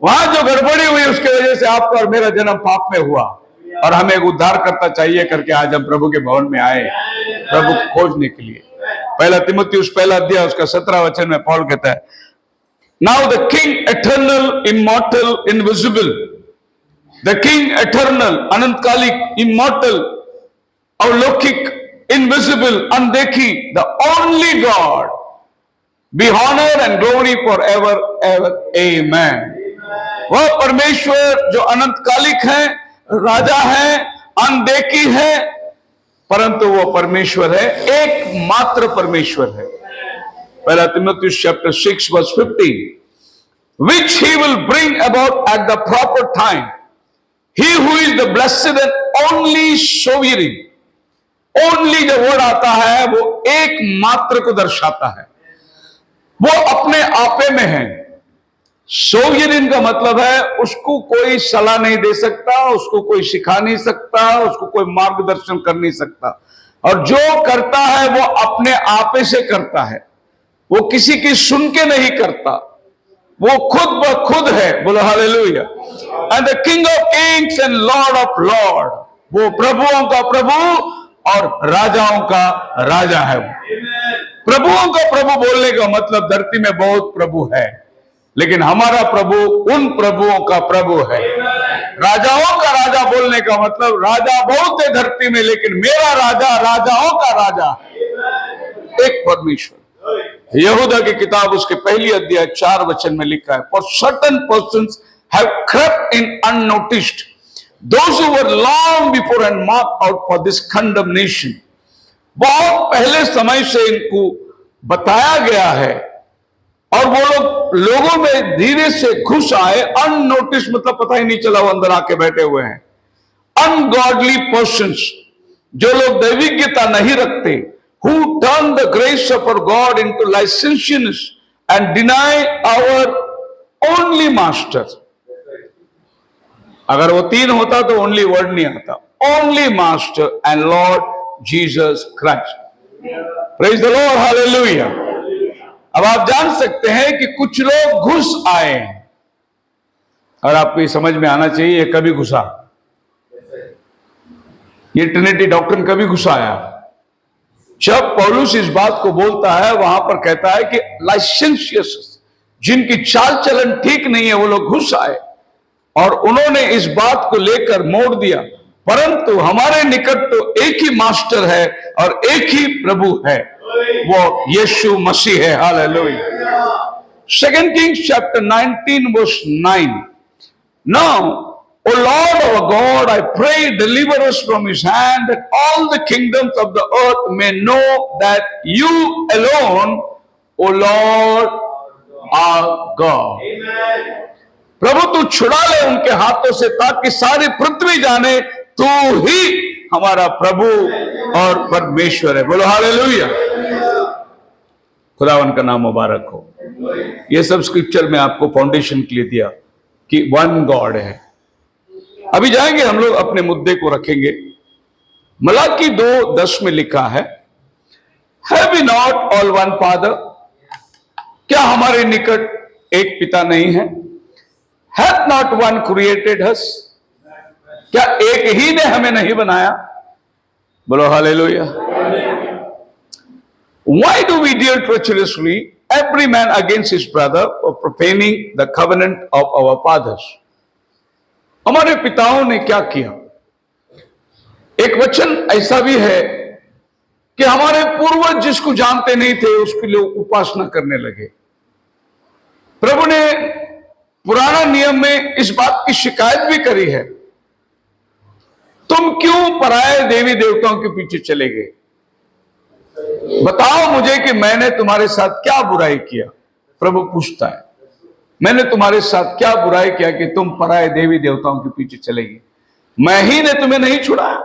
S1: वहां जो गड़बड़ी हुई उसके वजह से आपका और मेरा जन्म पाप में हुआ, और हमें एक उद्धार करता चाहिए करके आज हम प्रभु के भवन में आए, प्रभु को खोजने के लिए। पहला तिमुथियुस 1 अध्याय उसका 17 वचन में पौल कहता है, now the king eternal immortal invisible, the king eternal अनंतकालिक इमॉर्टल अलौकिक इनविजिबल अनदेखी, the only God, be honour and glory for ever ever, amen. वह परमेश्वर जो अनंतकालिक है, राजा है, अनदेखी है, परंतु वो परमेश्वर है, एकमात्र परमेश्वर है। पहला तिमुथियुस chapter 6 verse 15, which he will bring about at the proper time, he who is the blessed and only sovereign, only जब वर्ड आता है वो एक मात्र को दर्शाता है, वो अपने आपे में है। सोवियन का मतलब है उसको कोई सलाह नहीं दे सकता, उसको कोई सिखा नहीं सकता, उसको कोई मार्गदर्शन कर नहीं सकता, और जो करता है वो अपने आपे से करता है, वो किसी की सुन के नहीं करता, वो खुद ब खुद है। बोलो hallelujah. And the king of Kings and Lord of Lord, वो प्रभुओं का प्रभु और राजाओं का राजा है। प्रभुओं का प्रभु बोलने का मतलब धरती में बहुत प्रभु है, लेकिन हमारा प्रभु उन प्रभुओं का प्रभु है। राजाओं का राजा बोलने का मतलब राजा बहुत है धरती में, लेकिन मेरा राजा राजाओं का राजा है, एक परमेश्वर। यहूदा की किताब उसके पहली अध्याय 4 वचन में लिखा है, for certain persons have crept in unnoticed, those who were long before and marked out for this condemnation। बहुत पहले समय से इनको बताया गया है और वो लोग लोगों में धीरे से घुस आए। अननोटिस मतलब पता ही नहीं चला वो अंदर आके बैठे हुए हैं। अनगॉडली पर्सन्स, जो लोग दैविकता नहीं रखते, who turn the grace of our God into licentiousness and deny our only master। अगर वो 3 होता तो ओनली वर्ड नहीं आता, only master and Lord Jesus Christ. Praise the Lord, hallelujah. अब आप जान सकते हैं कि कुछ लोग घुस आए, और आपको ये समझ में आना चाहिए, ये कभी घुसा, ये ट्रिनिटी डॉक्ट्रिन कभी घुसाया। जब पौलुस इस बात को बोलता है, वहां पर कहता है कि लाइसेंशियस, जिनकी चाल चलन ठीक नहीं है, वो लोग घुस आए और उन्होंने इस बात को लेकर मोड़ दिया। परंतु हमारे निकट तो एक ही मास्टर है और एक ही प्रभु है, वो यीशु मसीह है। Hallelujah. 2 Kings chapter 19 verse 9। Now, O Lord our God, I pray, deliver us from his hand, that all the kingdoms of the earth may know that you alone, O Lord, are God। प्रभु तू छुड़ा ले उनके हाथों से, ताकि सारी पृथ्वी जाने तू ही हमारा प्रभु और परमेश्वर है। बोलो हालेलुया। खुदावन का नाम मुबारक हो। यह सब स्क्रिप्चर में आपको फाउंडेशन के लिए दिया कि वन गॉड है। अभी जाएंगे हम लोग, अपने मुद्दे को रखेंगे। मलाकी 2:10 में लिखा है, have we not all one father, क्या हमारे निकट एक पिता नहीं है? Hath not one created us, क्या एक ही ने हमें नहीं बनाया? बोलो hallelujah. Why do we deal treacherously every man against his brother for profaning the covenant of our fathers? हमारे पिताओं ने क्या किया? एक वचन ऐसा भी है कि हमारे पूर्वज जिसको जानते नहीं थे उसके लिए उपासना करने लगे। प्रभु ने पुराना नियम में इस बात की शिकायत भी करी है, तुम क्यों पराये देवी देवताओं के पीछे चले गए? बताओ मुझे कि मैंने तुम्हारे साथ क्या बुराई किया? प्रभु पूछता है, मैंने तुम्हारे साथ क्या बुराई किया कि तुम पराये देवी देवताओं के पीछे चले गए? मैं ही ने तुम्हें नहीं छुड़ाया,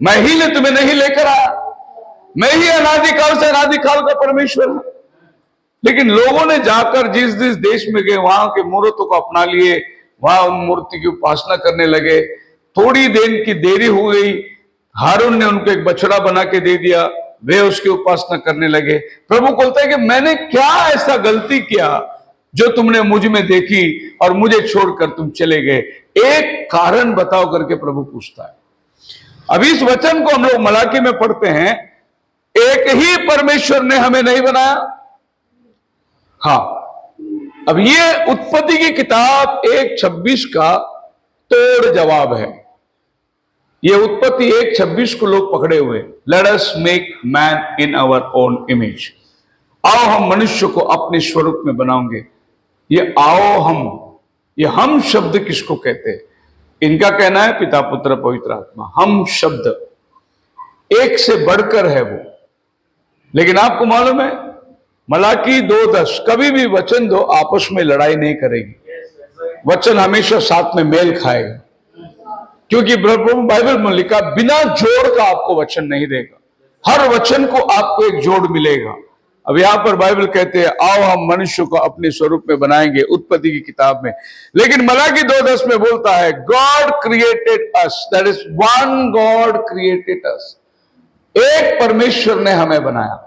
S1: मैं ही ने तुम्हें नहीं लेकर आया, मैं ही अनादिकाल से अनादिकाल का परमेश्वर हूं। लेकिन लोगों ने जाकर जिस जिस देश में गए वहां के मूर्तों को अपना लिए, वहां उन मूर्ति की उपासना करने लगे। थोड़ी देर की देरी हो गई, हारून ने उनको एक बछड़ा बना के दे दिया, वे उसकी उपासना करने लगे। प्रभु बोलता है कि मैंने क्या ऐसा गलती किया जो तुमने मुझ में देखी और मुझे छोड़कर तुम चले गए? एक कारण बताओ करके प्रभु पूछता है। अभी इस वचन को हम लोग मलाकी में पढ़ते हैं, एक ही परमेश्वर ने हमें नहीं बनाया। हाँ, अब ये उत्पत्ति की किताब 1:26 का तोड़ जवाब है। ये उत्पत्ति 1:26 को लोग पकड़े हुए, let us make man in our own image, आओ हम मनुष्य को अपने स्वरूप में बनाओगे। ये आओ हम, ये हम शब्द किसको कहते हैं? इनका कहना है पिता पुत्र पवित्र आत्मा। हम शब्द एक से बढ़कर है वो। लेकिन आपको मालूम है मलाकी 2:10, कभी भी वचन दो आपस में लड़ाई नहीं करेगी, वचन हमेशा साथ में मेल खाएगा। क्योंकि बाइबल में लिखा बिना जोड़ का आपको वचन नहीं देगा, हर वचन को आपको एक जोड़ मिलेगा। अब यहां पर बाइबल कहते हैं आओ हम मनुष्य को अपने स्वरूप में बनाएंगे, उत्पत्ति की किताब में। लेकिन मलाकी 2:10 में बोलता है God created us, that is one God created us, एक परमेश्वर ने हमें बनाया।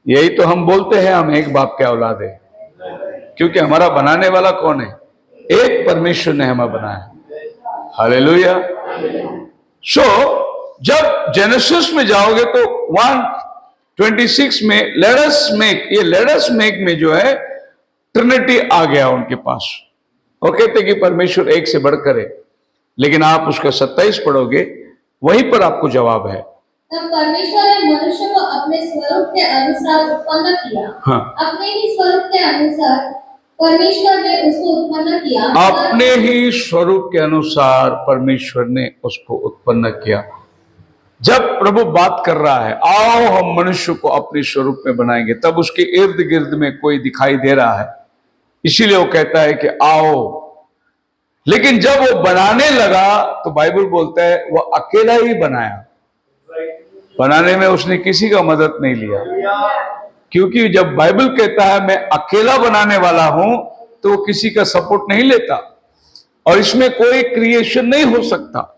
S1: यही तो हम बोलते हैं हम एक बाप के औलाद है, क्योंकि हमारा बनाने वाला कौन है? एक परमेश्वर ने हमें बनाया। हालेलुया। सो जब जेनेसिस में जाओगे तो 1:26 में लेट अस मेक, ये लेट अस मेक में जो है ट्रिनिटी आ गया उनके पास। वो कहते कि परमेश्वर एक से बढ़कर है, लेकिन आप उसका 27 पढ़ोगे वहीं पर आपको जवाब है।
S2: तब परमेश्वर ने मनुष्य को अपने स्वरूप के अनुसार उत्पन्न किया।
S1: हाँ।
S2: अपने ही स्वरूप के अनुसार परमेश्वर ने उसको उत्पन्न किया।
S1: अपने ही स्वरूप के अनुसार परमेश्वर ने उसको उत्पन्न किया। जब प्रभु बात कर रहा है आओ हम मनुष्य को अपने स्वरूप में बनाएंगे, तब उसके इर्द गिर्द में कोई दिखाई दे रहा है, इसीलिए वो कहता है कि आओ। लेकिन जब वो बनाने लगा तो बाइबल बोलता है वो अकेला ही बनाया, बनाने में उसने किसी का मदद नहीं लिया। क्योंकि जब बाइबल कहता है मैं अकेला बनाने वाला हूं तो वो किसी का सपोर्ट नहीं लेता, और इसमें कोई क्रिएशन नहीं हो सकता।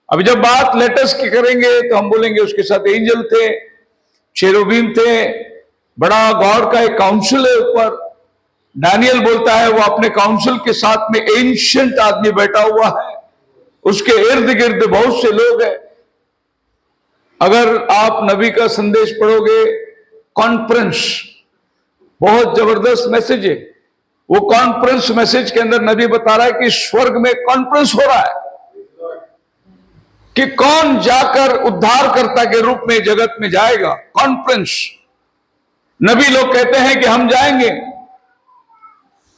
S1: अब जब बात लेटस की करेंगे तो हम बोलेंगे उसके साथ एंजल थे, चेरुबीम थे, बड़ा गॉड का एक काउंसिल है ऊपर। दानियल बोलता है वो अपने काउंसिल के साथ में एंशिएंट आदमी बैठा हुआ है, उसके इर्द गिर्द बहुत से लोग हैं। अगर आप नबी का संदेश पढ़ोगे, कॉन्फ्रेंस, बहुत जबरदस्त मैसेज है वो। कॉन्फ्रेंस मैसेज के अंदर नबी बता रहा है कि स्वर्ग में कॉन्फ्रेंस हो रहा है कि कौन जाकर उद्धारकर्ता के रूप में जगत में जाएगा। कॉन्फ्रेंस, नबी लोग कहते हैं कि हम जाएंगे।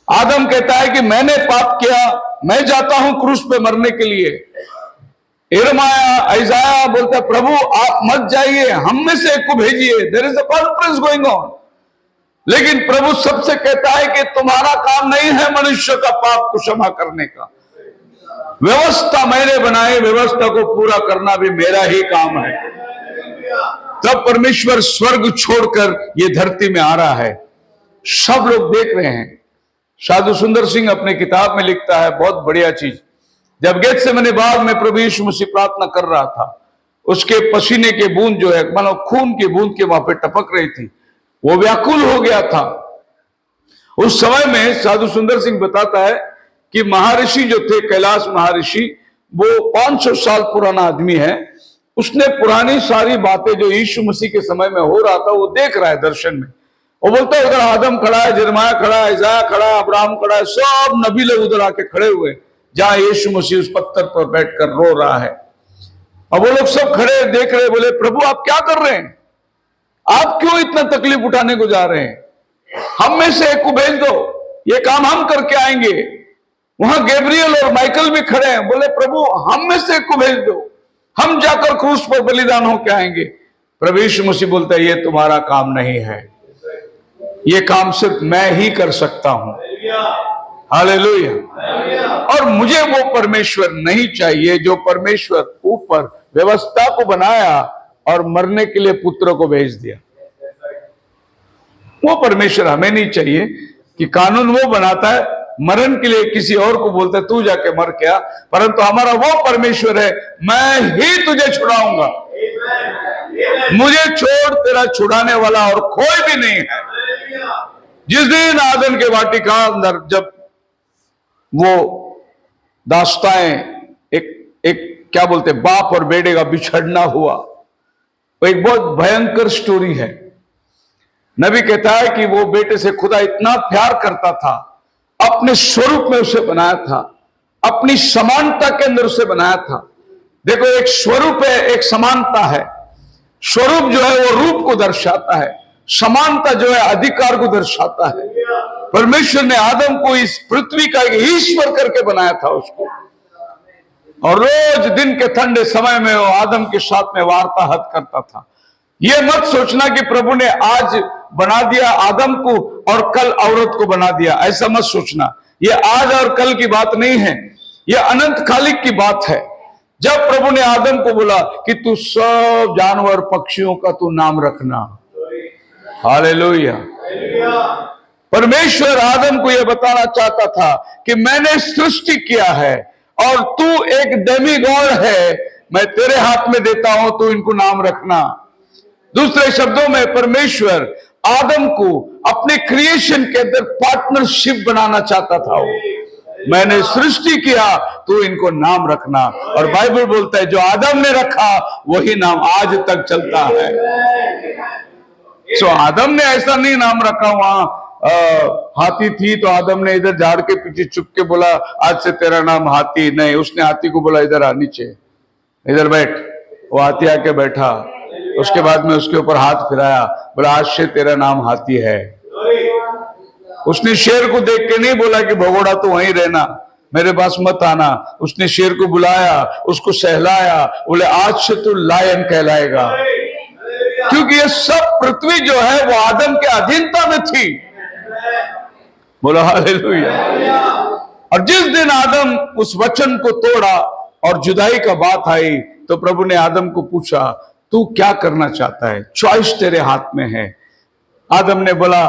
S1: आदम कहता है कि मैंने पाप किया, मैं जाता हूं क्रूस पे मरने के लिए। यिर्मयाह, इसाया बोलता है प्रभु आप मत जाइए, हम में से एक को भेजिए, there is a conference going on. लेकिन प्रभु सबसे कहता है कि तुम्हारा काम नहीं है मनुष्य का पाप को क्षमा करने का, व्यवस्था मैंने बनाई, व्यवस्था को पूरा करना भी मेरा ही काम है। तब परमेश्वर स्वर्ग छोड़कर ये धरती में आ रहा है, सब लोग देख रहे हैं। साधु सुंदर सिंह अपने किताब में लिखता है बहुत बढ़िया चीज। जब गेत्सेमनी बाग में प्रभु यीशु मसीह प्रार्थना कर रहा था, उसके पसीने के बूंद जो है मानो खून की बूंद के वहां पे टपक रही थी, वो व्याकुल हो गया था। उस समय में साधु सुंदर सिंह बताता है कि महर्षि जो थे, कैलाश महर्षि, वो 500 साल पुराना आदमी है। उसने पुरानी सारी बातें जो यीशु मसीह के समय में हो रहा था वो देख रहा है दर्शन में। वो बोलता है उधर आदम खड़ा है, यिर्मयाह खड़ा है, इसाया खड़ा है, अब्राहम खड़ा है, सब नबी लोग उधर आके खड़े हुए जहां यीशु मसीह उस पत्थर पर बैठकर रो रहा है। अब वो लोग सब खड़े देख रहे, बोले प्रभु आप क्या कर रहे हैं, आप क्यों इतना तकलीफ उठाने को जा रहे हैं, हम में से एक को भेज दो, ये काम हम करके आएंगे। वहां गैब्रियल और माइकल भी खड़े हैं, बोले प्रभु हम में से एक को भेज दो, हम जाकर क्रूस पर बलिदान होकर आएंगे। प्रभु यीशु मसीह बोलता है ये तुम्हारा काम नहीं है, ये काम सिर्फ मैं ही कर सकता हूं। हालेलुया। और मुझे वो परमेश्वर नहीं चाहिए जो परमेश्वर ऊपर व्यवस्था को बनाया और मरने के लिए पुत्र को भेज दिया। वो परमेश्वर हमें नहीं चाहिए कि कानून वो बनाता है, मरण के लिए किसी और को बोलता है तू जाके मर क्या, परंतु हमारा वो परमेश्वर है मैं ही तुझे छुड़ाऊंगा, मुझे छोड़ तेरा छुड़ाने वाला और कोई भी नहीं है। जिस दिन आदन के वाटिका अंदर जब वो दास्ताएं एक क्या बोलते बाप और बेटे का बिछड़ना हुआ, वो एक बहुत भयंकर स्टोरी है। नबी कहता है कि वो बेटे से खुदा इतना प्यार करता था, अपने स्वरूप में उसे बनाया था, अपनी समानता के अंदर उसे बनाया था। देखो एक स्वरूप है, एक समानता है। स्वरूप जो है वो रूप को दर्शाता है, समानता जो है अधिकार को दर्शाता है। परमेश्वर ने आदम को इस पृथ्वी का एक ईश्वर करके बनाया था उसको, और रोज दिन के ठंडे समय में वो आदम के साथ में वार्ताहत करता था। ये मत सोचना कि प्रभु ने आज बना दिया आदम को और कल औरत को बना दिया, ऐसा मत सोचना। ये आज और कल की बात नहीं है, ये अनंत कालिक की बात है। जब प्रभु ने आदम को बोला कि तू सब जानवर पक्षियों का तू नाम रखना, हालेलुया। परमेश्वर आदम को यह बताना चाहता था कि मैंने सृष्टि किया है और तू एक डेमी गॉड है, मैं तेरे हाथ में देता हूं, तू इनको नाम रखना। दूसरे शब्दों में परमेश्वर आदम को अपने क्रिएशन के अंदर पार्टनरशिप बनाना चाहता था। मैंने सृष्टि किया, तू इनको नाम रखना। और बाइबल बोलता है जो आदम ने रखा वही नाम आज तक चलता है। सो आदम ने ऐसा नहीं नाम रखा, वहां हाथी थी तो आदम ने इधर झाड़ के पीछे चुप के बोला आज से तेरा नाम हाथी। नहीं, उसने हाथी को बोला इधर आ, नीचे इधर बैठ। वो हाथी आके बैठा, उसके बाद में उसके ऊपर हाथ फिराया, बोला आज से तेरा नाम हाथी है। उसने शेर को देख के नहीं बोला कि भगोड़ा तो वहीं रहना, मेरे पास मत आना। उसने शेर को बुलाया, उसको सहलाया, बोले आज से तू लायन कहलाएगा। क्योंकि ये सब पृथ्वी जो है वो आदम के अधीनता में थी। बोला हालेलुया। और जिस दिन आदम उस वचन को तोड़ा और जुदाई का बात आई तो प्रभु ने आदम को पूछा तू क्या करना चाहता है, चॉइस तेरे हाथ में है। आदम ने बोला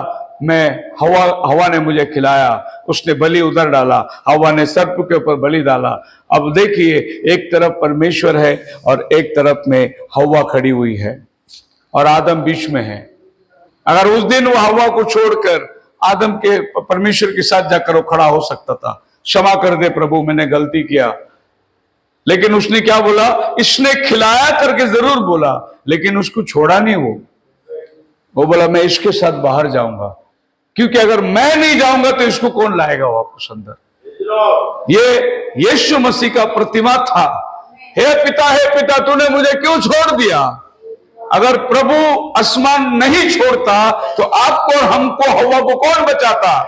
S1: मैं हवा ने मुझे खिलाया, उसने बलि उधर डाला, हवा ने सर्प के ऊपर बलि डाला। अब देखिए एक तरफ परमेश्वर है और एक तरफ में हवा खड़ी हुई है और आदम बीच में है। अगर उस दिन वो हवा को छोड़कर आदम के परमेश्वर के साथ जाकर वो खड़ा हो सकता था, क्षमा कर दे प्रभु मैंने गलती किया। लेकिन उसने क्या बोला, इसने खिलाया करके जरूर बोला, लेकिन उसको छोड़ा नहीं। वो बोला मैं इसके साथ बाहर जाऊंगा, क्योंकि अगर मैं नहीं जाऊंगा तो इसको कौन लाएगा वापस अंदर। ये यीशु मसीह का प्रतिमा था। हे पिता तूने मुझे क्यों छोड़ दिया। अगर प्रभु आसमान नहीं छोड़ता तो आपको और हमको हवा को कौन बचाता।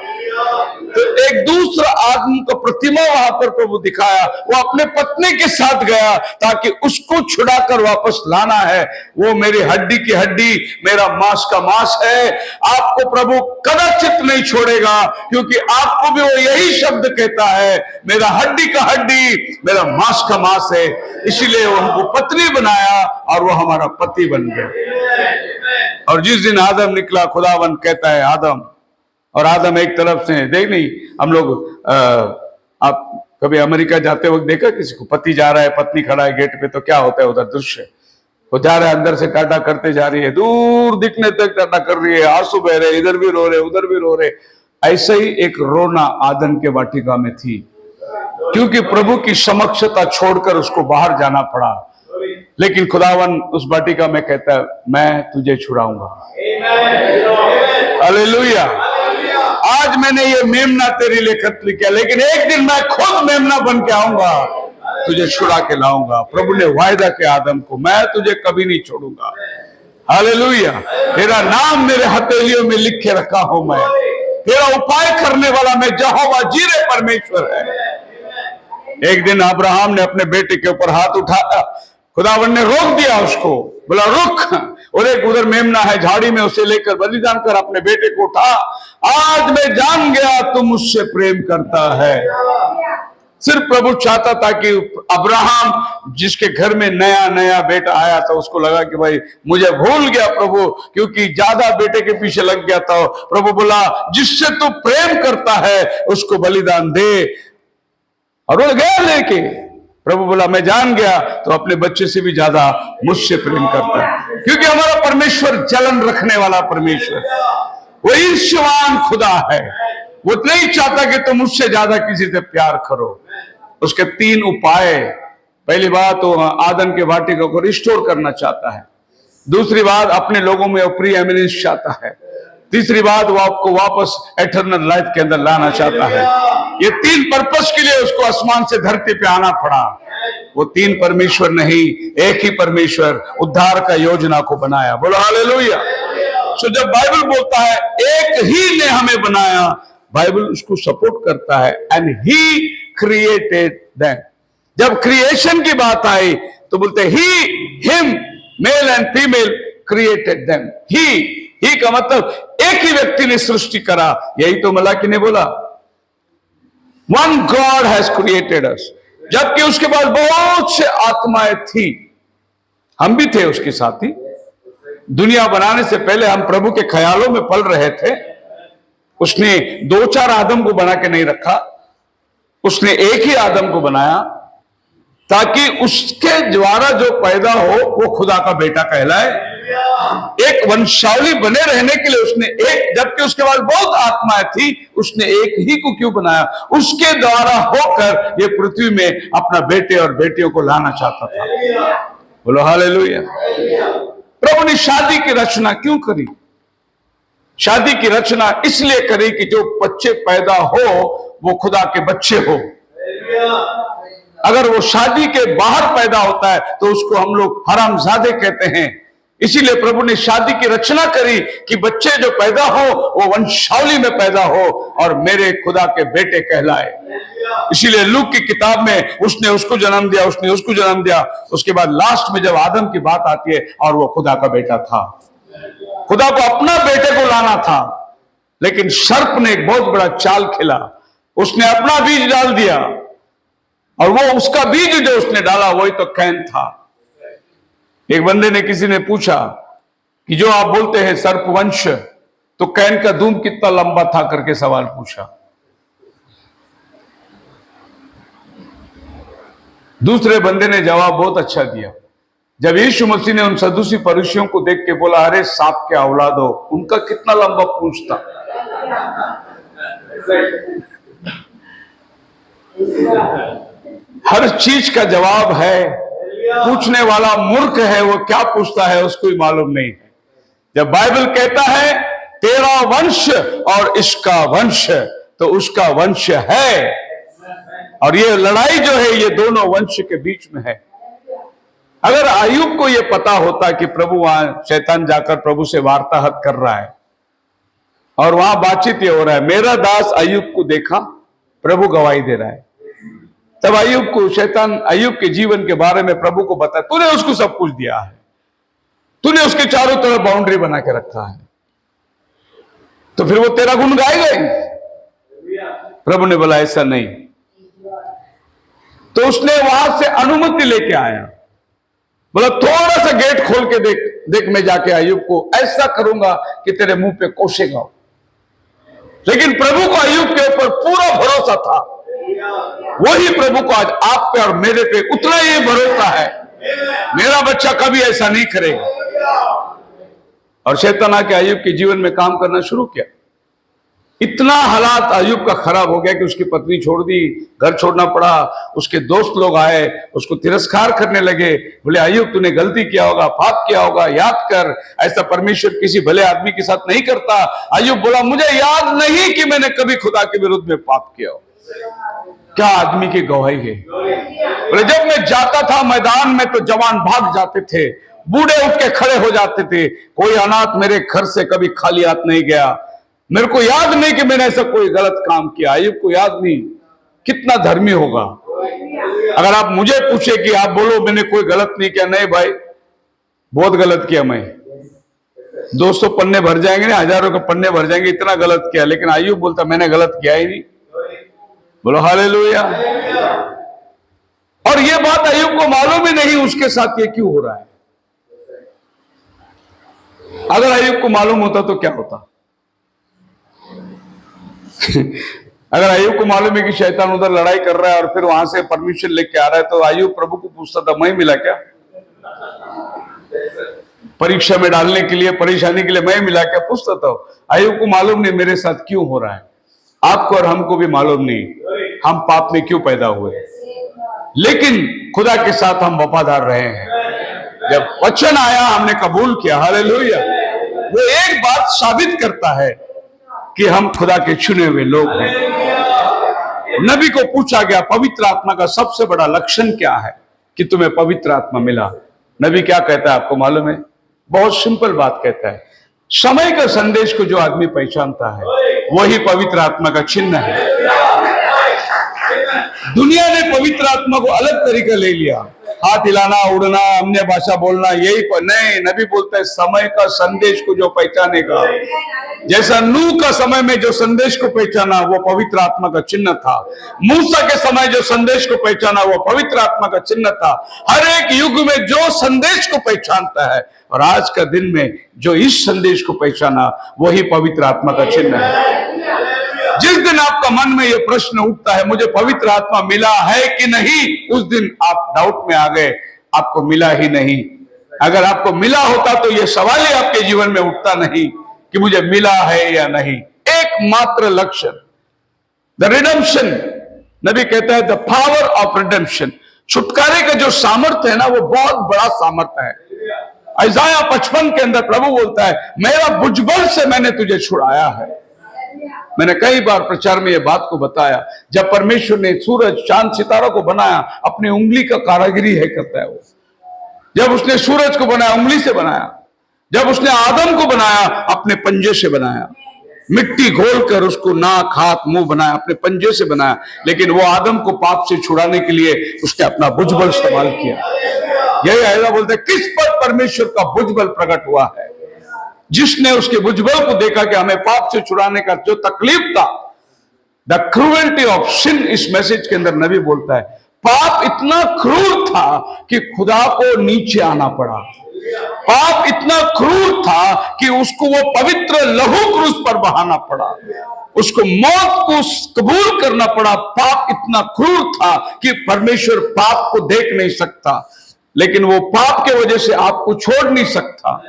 S1: तो एक दूसरा आदमी का प्रतिमा वहां पर प्रभु दिखाया, वो अपने पत्नी के साथ गया ताकि उसको छुड़ाकर वापस लाना है। वो मेरी हड्डी की हड्डी, मेरा मांस का मांस है। आपको प्रभु कदाचित नहीं छोड़ेगा, क्योंकि आपको भी वो यही शब्द कहता है, मेरा हड्डी का हड्डी, मेरा मांस का मांस है। इसीलिए वो हमको पत्नी बनाया और वो हमारा पति बन गया। और जिस दिन आदम निकला, खुदावन कहता है आदम, और आदम एक तरफ से देख नहीं, हम लोग आप कभी अमेरिका जाते वक्त देखा किसी को, पति जा रहा है पत्नी खड़ा है गेट पे, तो क्या होता है उधर दृश्य, वो जा रहा है अंदर से टाटा करते जा रही है, दूर दिखने तक टाटा कर रही है, आंसू बह रहे, इधर भी रो रहे उधर भी रो रहे। ऐसे ही एक रोना आदम के वाटिका में थी, क्योंकि प्रभु की समक्षता छोड़कर उसको बाहर जाना पड़ा। लेकिन खुदावन उस वाटिका में कहता है मैं तुझे छुड़ाऊंगा। हालेलुया। आज मैंने ये मेमना तेरे लिए खत लिखा, लेकिन एक दिन मैं खुद मेमना बन के आऊंगा, तुझे छुड़ा के लाऊंगा। प्रभु ने वायदा किया आदम को, मैं तुझे कभी नहीं छोड़ूंगा। हालेलुया। तेरा नाम मेरे हथेलियों में लिख के रखा हूं मैं, तेरा उपाय करने वाला मैं यहोवा जीरे परमेश्वर है। एक दिन अब्राहम ने अपने बेटे के ऊपर हाथ उठाया, खुदावन ने रोक दिया उसको, बोला रुक, और एक उधर मेमना है झाड़ी में, उसे लेकर बलिदान कर अपने बेटे को उठा। आज मैं जान गया तू मुझसे प्रेम करता है। सिर्फ प्रभु चाहता था कि अब्राहम जिसके घर में नया नया बेटा आया था, उसको लगा कि भाई मुझे भूल गया प्रभु, क्योंकि ज्यादा बेटे के पीछे लग गया था। प्रभु बोला जिससे तू प्रेम करता है उसको बलिदान दे, और वो गया लेके। प्रभु बोला मैं जान गया तो अपने बच्चे से भी ज्यादा मुझसे प्रेम करता है, क्योंकि हमारा परमेश्वर जलन रखने वाला परमेश्वर, वो ईर्ष्यवान खुदा है। वो नहीं चाहता कि तुम मुझसे ज्यादा किसी से प्यार करो। उसके 3 उपाय, पहली बात तो आदम के वाटिका को रिस्टोर करना चाहता है, दूसरी बात अपने लोगों में प्री एमिनेंस चाहता है, तीसरी बात वो आपको वापस एटर्नल लाइफ के अंदर लाना चाहता है। ये 3 पर्पस के लिए उसको आसमान से धरती पे आना पड़ा। वो 3 परमेश्वर नहीं, एक ही परमेश्वर उद्धार का योजना को बनाया। बोलो हालेलुया। सो जब बाइबल बोलता है एक ही ने हमें बनाया, बाइबल उसको सपोर्ट करता है, एंड ही क्रिएटेड देम। जब क्रिएशन की बात आई तो बोलते he, him, male and female created them. He का मतलब एक ही व्यक्ति ने सृष्टि करा। यही तो मलाकी ने बोला, one God has created us. जबकि उसके पास बहुत से आत्माएं थी। हम भी थे उसके साथी। दुनिया बनाने से पहले हम प्रभु के ख्यालों में पल रहे थे। उसने 2-4 आदम को बना के नहीं रखा, उसने एक ही आदम को बनाया ताकि उसके द्वारा जो पैदा हो वो खुदा का बेटा कहलाए। एक वंशावली बने रहने के लिए उसने एक, जबकि उसके पास बहुत आत्माएं थी, उसने एक ही को क्यों बनाया? उसके द्वारा होकर ये पृथ्वी में अपना बेटे और बेटियों को लाना चाहता था। बोलो हालेलुया। प्रभु ने शादी की रचना क्यों करी? शादी की रचना इसलिए करी कि जो बच्चे पैदा हो वो खुदा के बच्चे हो। अगर वो शादी के बाहर पैदा होता है तो उसको हम लोग हरामजादे कहते हैं। इसीलिए प्रभु ने शादी की रचना करी कि बच्चे जो पैदा हो वो वंशावली में पैदा हो और मेरे खुदा के बेटे कहलाए। इसीलिए लूक की किताब में उसने उसको जन्म दिया, उसने उसको जन्म दिया। उसके बाद लास्ट में जब आदम की बात आती है और वो खुदा का बेटा था, खुदा को अपना बेटे को लाना था, लेकिन सर्प ने एक बहुत बड़ा चाल खेला। उसने अपना बीज डाल दिया और वो उसका बीज जो उसने डाला वही तो कैन था। एक बंदे ने, किसी ने पूछा कि जो आप बोलते हैं सर्पवंश, तो कैन का दूम कितना लंबा था करके सवाल पूछा। दूसरे बंदे ने जवाब बहुत अच्छा दिया। जब यीशु मसीह ने उन सदूसी फरीसियों को देख के बोला, अरे सांप के औलाद हो, उनका कितना लंबा पूंछ था। हर चीज का जवाब है, पूछने वाला मूर्ख है, वो क्या पूछता है उसको ही मालूम नहीं है। जब बाइबल कहता है तेरा वंश और इसका वंश, तो उसका वंश है। और ये लड़ाई जो है ये दोनों वंश के बीच में है। अगर अय्यूब को यह पता होता कि प्रभु वहां शैतान जाकर प्रभु से वार्तालाप कर रहा है और वहां बातचीत ये हो रहा है, मेरा दास अय्यूब को देखा, प्रभु गवाही दे रहा है, तब अय्यूब को शैतान अय्यूब के जीवन के बारे में प्रभु को बताया, तूने उसको सब कुछ दिया है, तूने उसके चारों तरफ बाउंड्री बना के रखा है, तो फिर वो तेरा गुण गाएगा ही। प्रभु ने बोला ऐसा नहीं। तो उसने वहां से अनुमति लेके आया, बोला थोड़ा सा गेट खोल के देख मैं जाके अय्यूब को ऐसा करूंगा कि तेरे मुंह पे कोसेगा। लेकिन प्रभु को अय्यूब के ऊपर पूरा भरोसा था। वही प्रभु को आज आप पे और मेरे पे उतना ही भरोसा है, मेरा बच्चा कभी ऐसा नहीं करेगा। और शैतान आके अय्यूब के जीवन में काम करना शुरू किया। इतना हालात अय्यूब का खराब हो गया कि उसकी पत्नी छोड़ दी, घर छोड़ना पड़ा। उसके दोस्त लोग आए, उसको तिरस्कार करने लगे, बोले अय्यूब तूने गलती किया होगा, पाप किया होगा, याद कर, ऐसा परमेश्वर किसी भले आदमी के साथ नहीं करता। अय्यूब बोला मुझे याद नहीं कि मैंने कभी खुदा के विरुद्ध में पाप किया हो। क्या आदमी की गवाही है। बोले जब मैं जाता था मैदान में तो जवान भाग जाते थे, बूढ़े उठ के खड़े हो जाते थे, कोई अनाथ मेरे घर से कभी खाली हाथ नहीं गया। मेरे को याद नहीं कि मैंने ऐसा कोई गलत काम किया। अय्यूब को याद नहीं, कितना धर्मी होगा। अगर आप मुझे पूछे कि आप बोलो मैंने कोई गलत नहीं किया, नहीं भाई बहुत गलत किया, मैं 200 पन्ने भर जाएंगे ना, हजारों के पन्ने भर जाएंगे, इतना गलत किया। लेकिन अय्यूब बोलता मैंने गलत किया ही नहीं। बोलो हालेलुया। और ये बात अय्यूब को मालूम ही नहीं उसके साथ ये क्यों हो रहा है। अगर अय्यूब को मालूम होता तो क्या होता। अगर अय्यूब को मालूम है कि शैतान उधर लड़ाई कर रहा है और फिर वहां से परमिशन लेके आ रहा है, तो अय्यूब प्रभु को पूछता था मैं मिला क्या, परीक्षा में डालने के लिए, परेशानी के लिए मैं मिला क्या, पूछता था। अय्यूब को मालूम नहीं मेरे साथ क्यों हो रहा है। आपको और हमको भी मालूम नहीं हम पाप में क्यों पैदा हुए, लेकिन खुदा के साथ हम वफादार रहे हैं। जब वचन आया हमने कबूल किया, हालेलुया। वो एक बात साबित करता है कि हम खुदा के चुने हुए लोग हैं। नबी को पूछा गया पवित्र आत्मा का सबसे बड़ा लक्षण क्या है कि तुम्हें पवित्र आत्मा मिला। नबी क्या कहता है आपको मालूम है? बहुत सिंपल बात कहता है, समय का संदेश को जो आदमी पहचानता है वही पवित्र आत्मा का चिन्ह है। दुनिया ने पवित्र आत्मा को अलग तरीका ले लिया, हाथ हिलाना, उड़ना, अन्य भाषा बोलना, यही नहीं। नबी बोलता है समय का संदेश को जो पहचानेगा, जैसा नूह का समय में जो संदेश को पहचाना वो पवित्र आत्मा का चिन्ह था, मूसा के समय जो संदेश को पहचाना वो पवित्र आत्मा का चिन्ह था। हर एक युग में जो संदेश को पहचानता है, और आज का दिन में जो इस संदेश को पहचाना, वही पवित्र आत्मा का चिन्ह है। जिस दिन आपका मन में यह प्रश्न उठता है मुझे पवित्र आत्मा मिला है कि नहीं, उस दिन आप डाउट में आ गए, आपको मिला ही नहीं। अगर आपको मिला होता तो यह सवाल ही आपके जीवन में उठता नहीं कि मुझे मिला है या नहीं। एकमात्र लक्ष्य द रिडेम्पशन, नबी कहता है द पावर ऑफ रिडेम्पशन, छुटकारे का जो सामर्थ्य है ना, वो बहुत बड़ा सामर्थ्य है। इसाया 55 के अंदर प्रभु बोलता है मेरा भुजबल से मैंने तुझे छुड़ाया है। मैंने कई बार प्रचार में यह बात को बताया, जब परमेश्वर ने सूरज, चांद, सितारों को बनाया, अपनी उंगली का कारागिरी है करता है वो। जब उसने सूरज को बनाया उंगली से बनाया, जब उसने आदम को बनाया अपने पंजे से बनाया, मिट्टी घोल कर उसको नाक, हाथ, मुंह बनाया, अपने पंजे से बनाया। लेकिन वो आदम को पाप से छुड़ाने के लिए उसने अपना भुजबल इस्तेमाल किया। यही आयदा बोलते हैं किस पर परमेश्वर का भुजबल प्रकट हुआ है, जिसने उसके भुजबल को देखा कि हमें पाप से छुड़ाने का जो तकलीफ था, द क्रूएल्टी ऑफ सिन। इस मैसेज के अंदर नबी बोलता है पाप इतना क्रूर था कि खुदा को नीचे आना पड़ा। पाप इतना क्रूर था कि उसको वो पवित्र लहू क्रूस पर बहाना पड़ा, उसको मौत को कबूल करना पड़ा। पाप इतना क्रूर था कि परमेश्वर पाप को देख नहीं सकता, लेकिन वो पाप के वजह से आपको छोड़ नहीं सकता।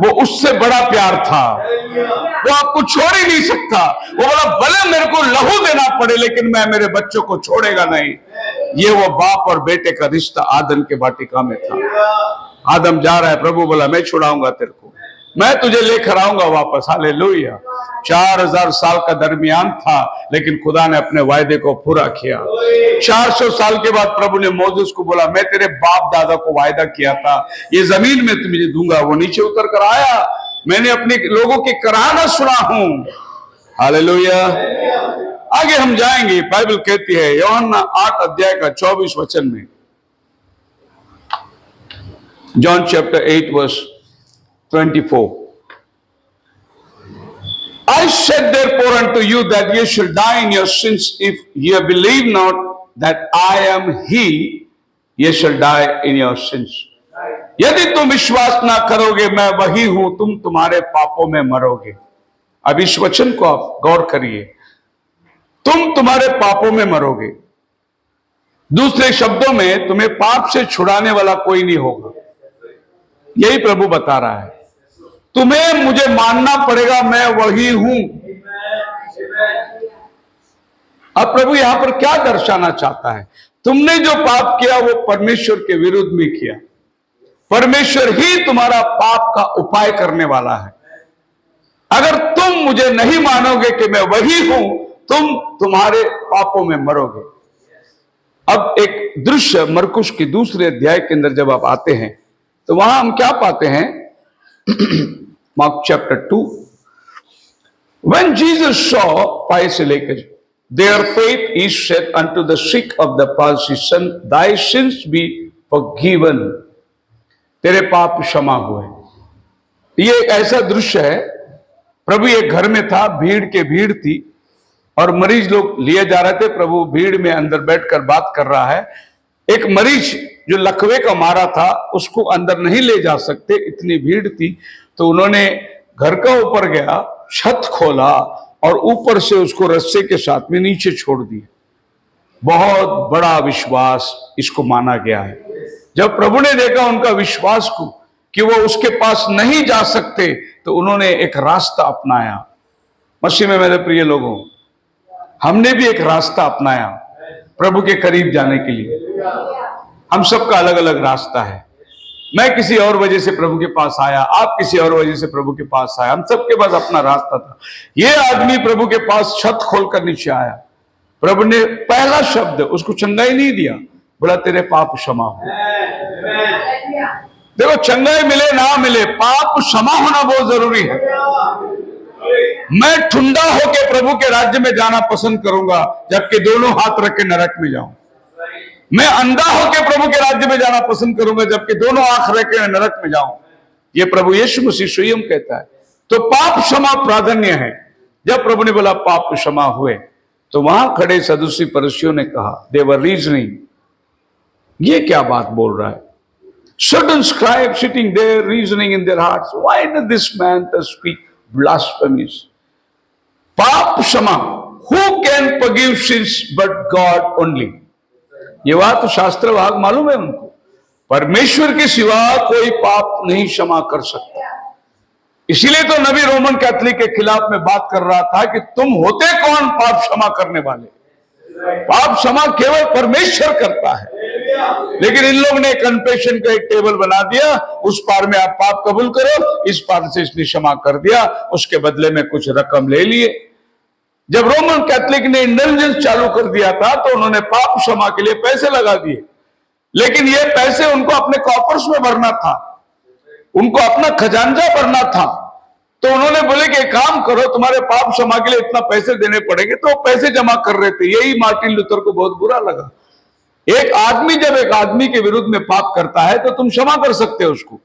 S1: वो उससे बड़ा प्यार था, वो आपको छोड़ ही नहीं सकता। वो बोला भले मेरे को लहू देना पड़े लेकिन मैं मेरे बच्चों को छोड़ेगा नहीं। ये वो बाप और बेटे का रिश्ता आदम के वाटिका में था। आदम जा रहा है, प्रभु बोला मैं छुड़ाऊंगा तेरे को, मैं तुझे लेकर आऊंगा वापस। हालेलुया। 4000 साल का दरमियान था, लेकिन खुदा ने अपने वायदे को पूरा किया। 400 साल के बाद प्रभु ने मोसेस को बोला मैं तेरे बाप दादा को वायदा किया था, ये जमीन में तुझे दूंगा। वो नीचे उतर कर आया, मैंने अपने लोगों के कराना सुना हूं। हालेलुया। आगे हम जाएंगे, बाइबल कहती है यूहन्ना 8 अध्याय का 24 वचन में, John chapter 8 verse 24, I said therefore unto you that ye shall die in your sins, if ye believe not that I am he, ye shall die in your sins. यदि तुम विश्वास ना करोगे मैं वही हूं, तुम तुम्हारे पापों में मरोगे। अब इस वचन को आप गौर करिए, तुम तुम्हारे पापों में मरोगे। दूसरे शब्दों में तुम्हें पाप से छुड़ाने वाला कोई नहीं होगा, यही प्रभु बता रहा है। तुम्हें मुझे मानना पड़ेगा, मैं वही हूं। अब प्रभु यहां पर क्या दर्शाना चाहता है? तुमने जो पाप किया वो परमेश्वर के विरुद्ध में किया। परमेश्वर ही तुम्हारा पाप का उपाय करने वाला है। अगर तुम मुझे नहीं मानोगे कि मैं वही हूं, तुम तुम्हारे पापों में मरोगे। अब एक दृश्य मरकुस के दूसरे अध्याय के अंदर जब आप आते हैं तो वहां हम क्या पाते हैं? Mark chapter 2. When Jesus saw, पाए से लेकर, their faith, he said unto the sick of the palsy, son, thy sins be forgiven. तेरे पाप क्षमा हुए। ये ऐसा दृश्य है, प्रभु एक घर में था, भीड़ के भीड़ थी और मरीज लोग लिए जा रहे थे। प्रभु भीड़ में अंदर बैठकर बात कर रहा है। एक मरीज जो लकवे का मारा था उसको अंदर नहीं ले जा सकते, इतनी भीड़ थी। तो उन्होंने घर का ऊपर गया, छत खोला और ऊपर से उसको रस्से के साथ में नीचे छोड़ दिया। बहुत बड़ा विश्वास इसको माना गया है। जब प्रभु ने देखा उनका विश्वास को कि वो उसके पास नहीं जा सकते, तो उन्होंने एक रास्ता अपनाया। मसीह में मेरे प्रिय लोगों, हमने भी एक रास्ता अपनाया प्रभु के करीब जाने के लिए। हम सबका अलग अलग रास्ता है। मैं किसी और वजह से प्रभु के पास आया, आप किसी और वजह से प्रभु के पास आया, हम सबके पास अपना रास्ता था। ये आदमी प्रभु के पास छत खोलकर नीचे आया। प्रभु ने पहला शब्द उसको चंगाई नहीं दिया, बोला तेरे पाप क्षमा हो। देखो, चंगाई मिले ना मिले, पाप क्षमा होना बहुत जरूरी है। मैं ठुंडा होकर प्रभु के राज्य में जाना पसंद करूंगा, जबकि दोनों हाथ रख के नरक में जाऊं। मैं अंधा होकर प्रभु के राज्य में जाना पसंद करूंगा, जबकि दोनों आंख रख के नरक में जाऊं। ये प्रभु यीशु मसीह स्वयं कहता है। तो पाप क्षमा प्राधान्य है। जब प्रभु ने बोला पाप क्षमा हुए, तो वहां खड़े सदुसी फरीसियों ने कहा, दे वर रीजनिंग, ये क्या बात बोल रहा है? Certain scribes sitting there reasoning in their hearts, why does this man speak blasphemies? पाप क्षमा, who can forgive sins but God only? ये बात तो शास्त्र भाग मालूम है उनको। परमेश्वर के सिवा कोई पाप नहीं क्षमा कर सकता। इसीलिए तो नबी रोमन कैथोलिक के खिलाफ में बात कर रहा था कि तुम होते कौन पाप क्षमा करने वाले? पाप क्षमा केवल परमेश्वर करता है। लेकिन इन लोगों ने कन्फेशन का एक टेबल बना दिया, उस पार में आप पाप कबूल करो, इस पार से इसने क्षमा कर दिया, उसके बदले में कुछ रकम ले लिए। जब रोमन कैथोलिक ने इंडल्जेंस चालू कर दिया था, तो उन्होंने पाप क्षमा के लिए पैसे लगा दिए, लेकिन ये पैसे उनको अपने कॉपर्स में भरना था, उनको अपना खजांजा भरना था। तो उन्होंने बोले कि एक काम करो, तुम्हारे पाप क्षमा के लिए इतना पैसे देने पड़ेंगे, तो पैसे जमा कर रहे थे। यही मार्टिन लूथर को बहुत बुरा लगा। एक आदमी जब एक आदमी के विरुद्ध में पाप करता है, तो तुम क्षमा कर सकते हो उसको,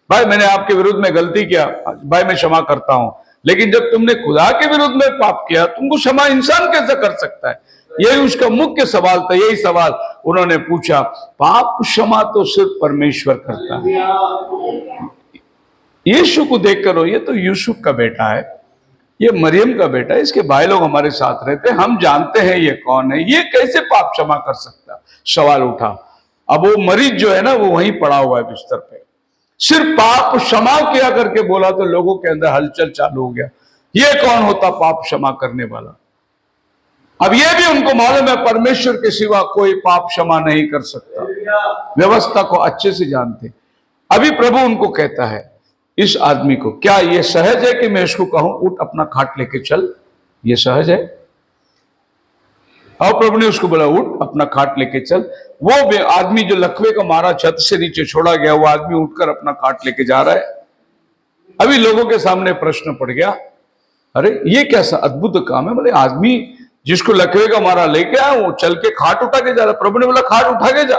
S1: भाई मैंने आपके विरुद्ध में गलती किया, भाई मैं क्षमा करता हूं। लेकिन जब तुमने खुदा के विरुद्ध में पाप किया, तुमको क्षमा इंसान कैसे कर सकता है? यही उसका मुख्य सवाल था। यही सवाल उन्होंने पूछा। पाप क्षमा तो सिर्फ परमेश्वर करता है। यीशु को देखकर, ये तो यूसुफ का बेटा है, ये मरियम का बेटा है, इसके भाई लोग हमारे साथ रहते हैं, हम जानते हैं ये कौन है, ये कैसे पाप क्षमा कर सकता? सवाल उठा। अब वो मरीज जो है ना, वो वहीं पड़ा हुआ है बिस्तर पे, सिर्फ पाप क्षमा किया करके बोला, तो लोगों के अंदर हलचल चालू हो गया, ये कौन होता पाप क्षमा करने वाला? अब ये भी उनको मालूम है परमेश्वर के सिवा कोई पाप क्षमा नहीं कर सकता। व्यवस्था को अच्छे से जानते। अभी प्रभु उनको कहता है, इस आदमी को, क्या यह सहज है कि मैं इसको कहूं उठ अपना खाट लेके चल? ये सहज है? और प्रभु ने उसको बोला उठ अपना खाट लेके चल। वो आदमी जो लकवे का मारा छत से नीचे छोड़ा गया, वो आदमी उठकर अपना खाट लेके जा रहा है। अभी लोगों के सामने प्रश्न पड़ गया, अरे ये कैसा अद्भुत काम है? बोले आदमी जिसको लकवे का मारा लेके आया, वो चल के खाट उठा के जा रहा। प्रभु ने बोला खाट उठा के जा।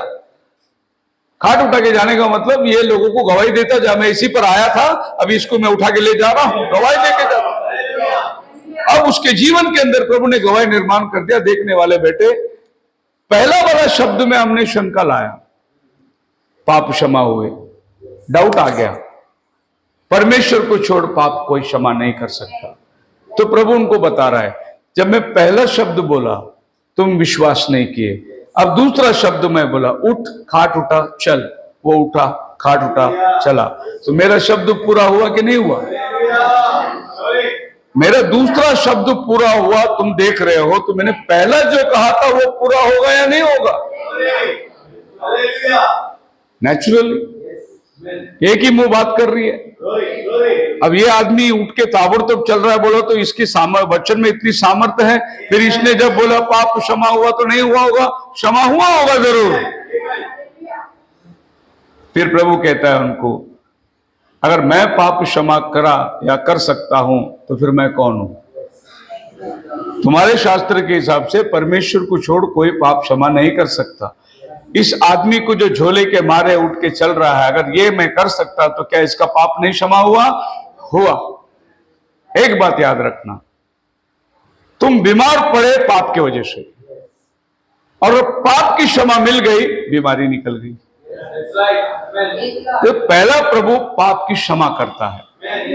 S1: खाट उठा के जाने का मतलब ये लोगों को गवाही देता जा, मैं इसी पर आया था, अब इसको मैं उठा के ले जा रहा हूं, गवाही देके जा रहा हूं। अब उसके जीवन के अंदर प्रभु ने गवाही निर्माण कर दिया। देखने वाले बेटे, पहला वाला शब्द में हमने शंका लाया, पाप क्षमा हुए, डाउट आ गया, परमेश्वर को छोड़ पाप कोई क्षमा नहीं कर सकता। तो प्रभु उनको बता रहा है, जब मैं पहला शब्द बोला तुम विश्वास नहीं किए, अब दूसरा शब्द मैं बोला उठ खाट उठा चल, वो उठा खाट उठा चला। तो मेरा शब्द पूरा हुआ कि नहीं हुआ? मेरा दूसरा शब्द पूरा हुआ, तुम देख रहे हो। तो मैंने पहला जो कहा था वो पूरा होगा या नहीं होगा? नेचुरली एक ही मुंह बात कर रही है। अब ये आदमी उठ के ताबड़तोड़ चल रहा है, बोलो तो इसकी वचन में इतनी सामर्थ्य है। फिर इसने जब बोला पाप क्षमा हुआ, तो नहीं हुआ होगा? क्षमा हुआ होगा जरूर। फिर प्रभु कहता है उनको, अगर मैं पाप क्षमा करा या कर सकता हूं, तो फिर मैं कौन हूं? तुम्हारे शास्त्र के हिसाब से परमेश्वर को छोड़ कोई पाप क्षमा नहीं कर सकता। इस आदमी को जो झोले के मारे उठ के चल रहा है, अगर ये मैं कर सकता, तो क्या इसका पाप नहीं क्षमा हुआ? हुआ। एक बात याद रखना, तुम बीमार पड़े पाप की वजह से, और पाप की क्षमा मिल गई, बीमारी निकल गई। तो पहला प्रभु पाप की क्षमा करता है।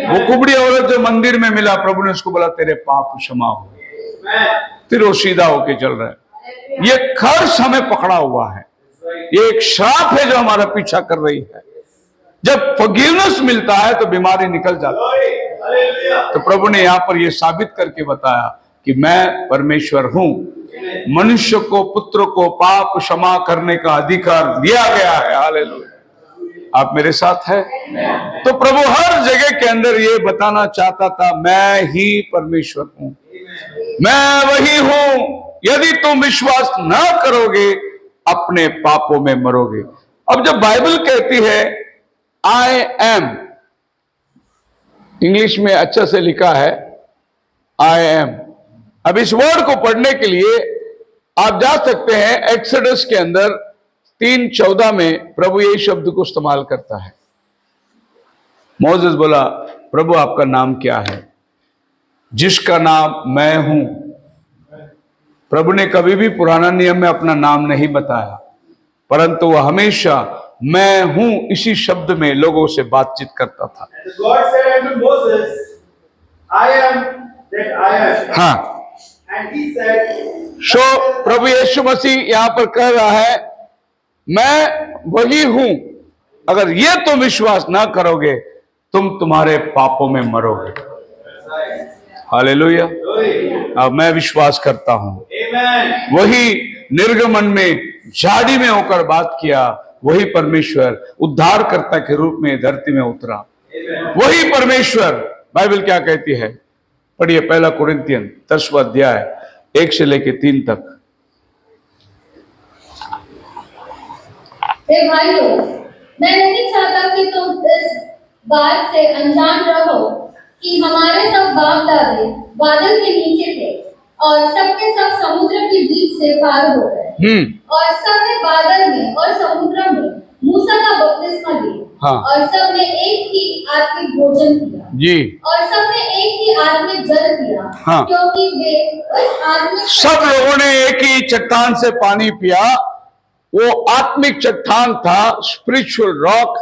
S1: वो कुबड़ी औरत जो मंदिर में मिला, प्रभु ने उसको बोला तेरे पाप क्षमा हुए। फिर वो सीधा होके चल रहा है। ये खर्च हमें पकड़ा हुआ है, ये एक श्राप है जो हमारा पीछा कर रही है। जब फॉरगिवनेस मिलता है तो बीमारी निकल जाती है। तो प्रभु ने यहां पर यह साबित करके बताया कि मैं परमेश्वर हूं। मनुष्य को, पुत्र को पाप क्षमा करने का अधिकार दिया गया है। हालेलुया। आप मेरे साथ हैं? तो प्रभु हर जगह के अंदर ये बताना चाहता था, मैं ही परमेश्वर हूं, मैं वही हूं। यदि तुम विश्वास ना करोगे, अपने पापों में मरोगे। अब जब बाइबल कहती है आई एम, इंग्लिश में अच्छा से लिखा है आई एम। अब इस वर्ड को पढ़ने के लिए आप जा सकते हैं एक्सोडस के अंदर 3:14 में प्रभु यही शब्द को इस्तेमाल करता है। मोसेस बोला, प्रभु आपका नाम क्या है? जिसका नाम मैं हूं। प्रभु ने कभी भी पुराना नियम में अपना नाम नहीं बताया, परंतु वह हमेशा मैं हूं इसी शब्द में लोगों से बातचीत करता था।
S3: God said unto Moses, I am that I am.
S1: हाँ,
S3: And he said,
S1: सो प्रभु यीशु मसीह यहां पर कह रहा है, मैं वही हूं। अगर ये तुम विश्वास ना करोगे, तुम तुम्हारे पापों में मरोगे। हालेलुया। अब मैं विश्वास करता हूं।
S3: Amen.
S1: वही निर्गमन में झाड़ी में होकर बात किया, वही परमेश्वर उद्धारकर्ता के रूप में धरती में उतरा।
S3: Amen.
S1: वही परमेश्वर, बाइबल क्या कहती है? पढ़िए 1 कुरिन्थियन 10वां अध्याय 1 से लेके 3 तक।
S2: हे भाइयों, मैं नहीं चाहता कि तुम इस बात से अनजान रहो कि हमारे सब बाप दादे बादल के नीचे थे और सबके सब समुद्र के बीच से पार हो गए, और सब ने बादल में और समुद्र में मूसा का बपतिस्मा लिया।
S1: हाँ।
S2: और सब ने एक ही आत्मिक भोजन किया
S1: जी,
S2: और सब ने एक ही आत्मिक जल पिया।
S1: हाँ।
S2: क्योंकि वे उस आत्मिक
S1: सब लोगों ने एक ही चट्टान से पानी पिया। वो आत्मिक चट्टान था, स्पिरिचुअल रॉक।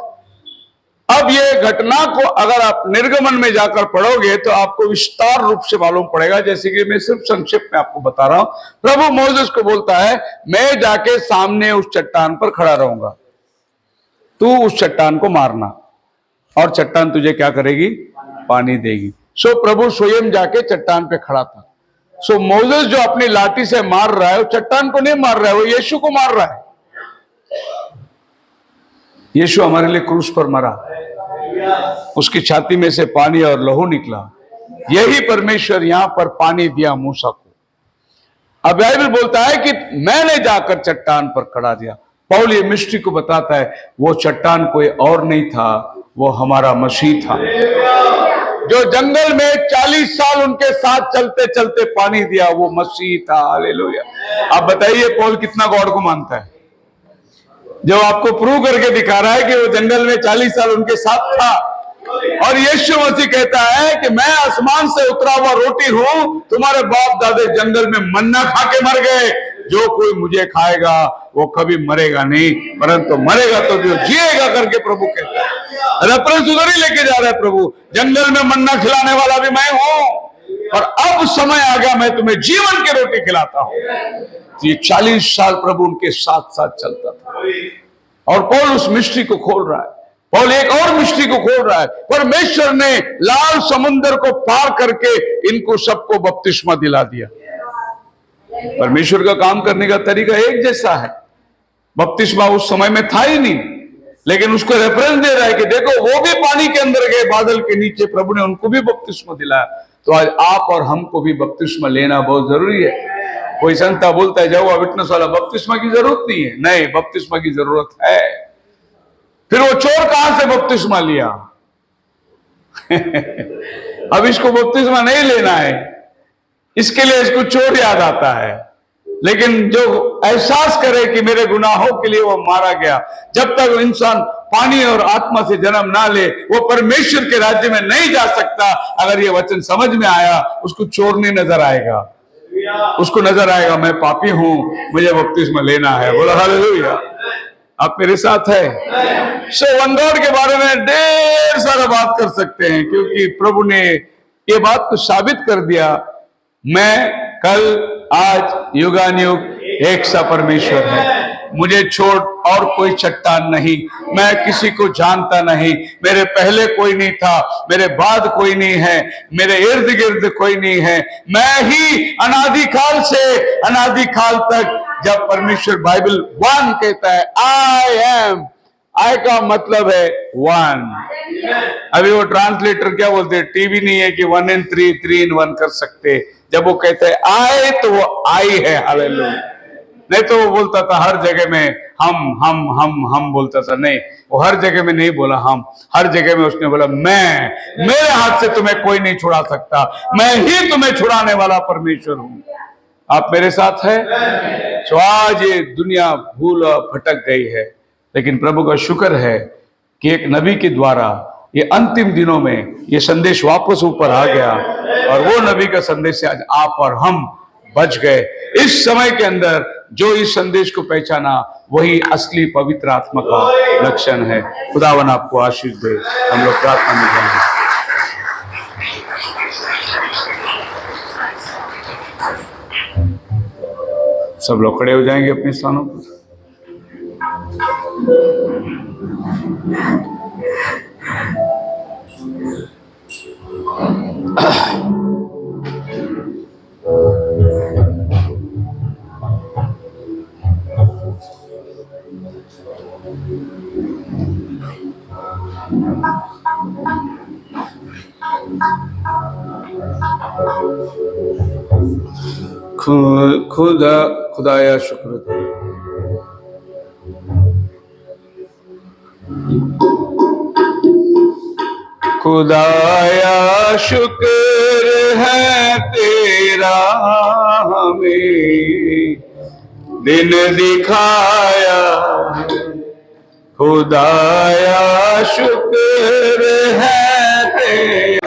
S1: अब ये घटना को अगर आप निर्गमन में जाकर पढ़ोगे तो आपको विस्तार रूप से मालूम पड़ेगा, जैसे कि मैं सिर्फ संक्षेप में आपको बता रहा हूं। प्रभु मोसेस को बोलता है, मैं जाके सामने उस चट्टान पर खड़ा रहूंगा, तू उस चट्टान को मारना और चट्टान तुझे क्या करेगी? पानी देगी। सो प्रभु स्वयं जाके चट्टान पे खड़ा था। सो मोसेस जो अपनी लाठी से मार रहा है, वो चट्टान को नहीं मार रहा है, वो यीशु को मार रहा है। यीशु हमारे लिए क्रूस पर मरा, उसकी छाती में से पानी और लहू निकला। यही परमेश्वर यहां पर पानी दिया मूसा को। अब बाइबल बोलता है कि मैंने जाकर चट्टान पर खड़ा दिया। पौल ये मिस्ट्री को बताता है, वो चट्टान कोई और नहीं था, वो हमारा मसीह था, जो जंगल में 40 साल उनके साथ चलते चलते पानी दिया, वो मसीह था। हालेलुया। अब बताइए पौल कितना गॉड को मानता है, जो आपको प्रूव करके दिखा रहा है कि वो जंगल में 40 साल उनके साथ था। और यीशु मसीह कहता है कि मैं आसमान से उतरा हुआ रोटी हूं, तुम्हारे बाप दादे जंगल में मन्ना खा के मर गए, जो कोई मुझे खाएगा वो कभी मरेगा नहीं, परंतु मरेगा तो जो जिएगा करके प्रभु कहता है। रेफरेंस उधर ही लेके जा रहा है प्रभु, जंगल में मन्ना खिलाने वाला भी मैं हूं, और अब समय आ गया मैं तुम्हें जीवन की रोटी खिलाता हूं। ये 40 साल प्रभु उनके साथ साथ चलता था। और पौल उस मिस्ट्री को खोल रहा है। पौल एक और मिस्ट्री को खोल रहा है। परमेश्वर ने लाल समुद्र को पार करके इनको सबको बपतिस्मा दिला दिया। परमेश्वर का काम करने का तरीका एक जैसा है। बपतिस्मा उस समय में था ही नहीं, लेकिन उसको रेफरेंस दे रहा है कि देखो वो भी पानी के अंदर गए, बादल के नीचे, प्रभु ने उनको भी बपतिस्मा दिलाया। तो आज आप और हमको भी बपतिस्मा लेना बहुत जरूरी है। कोई संता बोलता है यहोवा विटनेस वाला, बपतिस्मा की जरूरत नहीं है। नहीं, बपतिस्मा की जरूरत है। फिर वो चोर कहां से बपतिस्मा लिया? अब इसको बपतिस्मा नहीं लेना है, इसके लिए इसको चोर याद आता है। लेकिन जो एहसास करे कि मेरे गुनाहों के लिए वो मारा गया, जब तक इंसान पानी और आत्मा से जन्म ना ले, वो परमेश्वर के राज्य में नहीं जा सकता। अगर ये वचन समझ में आया, उसको चोर नहीं नजर आएगा, उसको नजर आएगा मैं पापी हूं, मुझे बपतिस्मा लेना है। बोला हालेलुया। आप मेरे साथ है। सो वन गॉड के बारे में ढेर सारा बात कर सकते हैं, क्योंकि प्रभु ने ये बात को साबित कर दिया, मैं कल आज युगानुयुग एक सा परमेश्वर है। मुझे छोड़ और कोई चट्टान नहीं, मैं किसी को जानता नहीं। मेरे पहले कोई नहीं था, मेरे बाद कोई नहीं है, मेरे इर्द गिर्द कोई नहीं है। मैं ही अनादिकाल से अनादिकाल तक, जब परमेश्वर बाइबल वन कहता है, आई एम, आई का मतलब है वन। अभी वो ट्रांसलेटर क्या बोलते हैं, टीवी नहीं है कि 1 in 3, 3 in 1 कर सकते। जब वो कहते हैं आई, तो वो आई है। हालेलुया। नहीं तो वो बोलता था हर जगह में हम बोलता था। नहीं, वो हर जगह में नहीं बोला हम, हर जगह में उसने बोला मैं, मेरे हाथ से तुम्हें कोई नहीं छुड़ा सकता, मैं ही तुम्हें छुड़ाने वाला परमेश्वर हूं। आप मेरे साथ है। तो आज ये दुनिया भूल और भटक गई है, लेकिन प्रभु का शुक्र है कि एक नबी के द्वारा ये अंतिम दिनों में ये संदेश वापस ऊपर आ गया, और वो नबी का संदेश से आज आप और हम बच गए। इस समय के अंदर जो इस संदेश को पहचाना वही असली पवित्र आत्मा का लक्षण है। खुदावन आपको आशीष दे। हम लोग प्रार्थना में जाएंगे। सब लोग खड़े हो जाएंगे अपने स्थानों पर। खुदाया शुक्र। खुदाया शुक्र है तेरा, हमें दिन दिखाया है। खुदाया शुक्र है तेरा,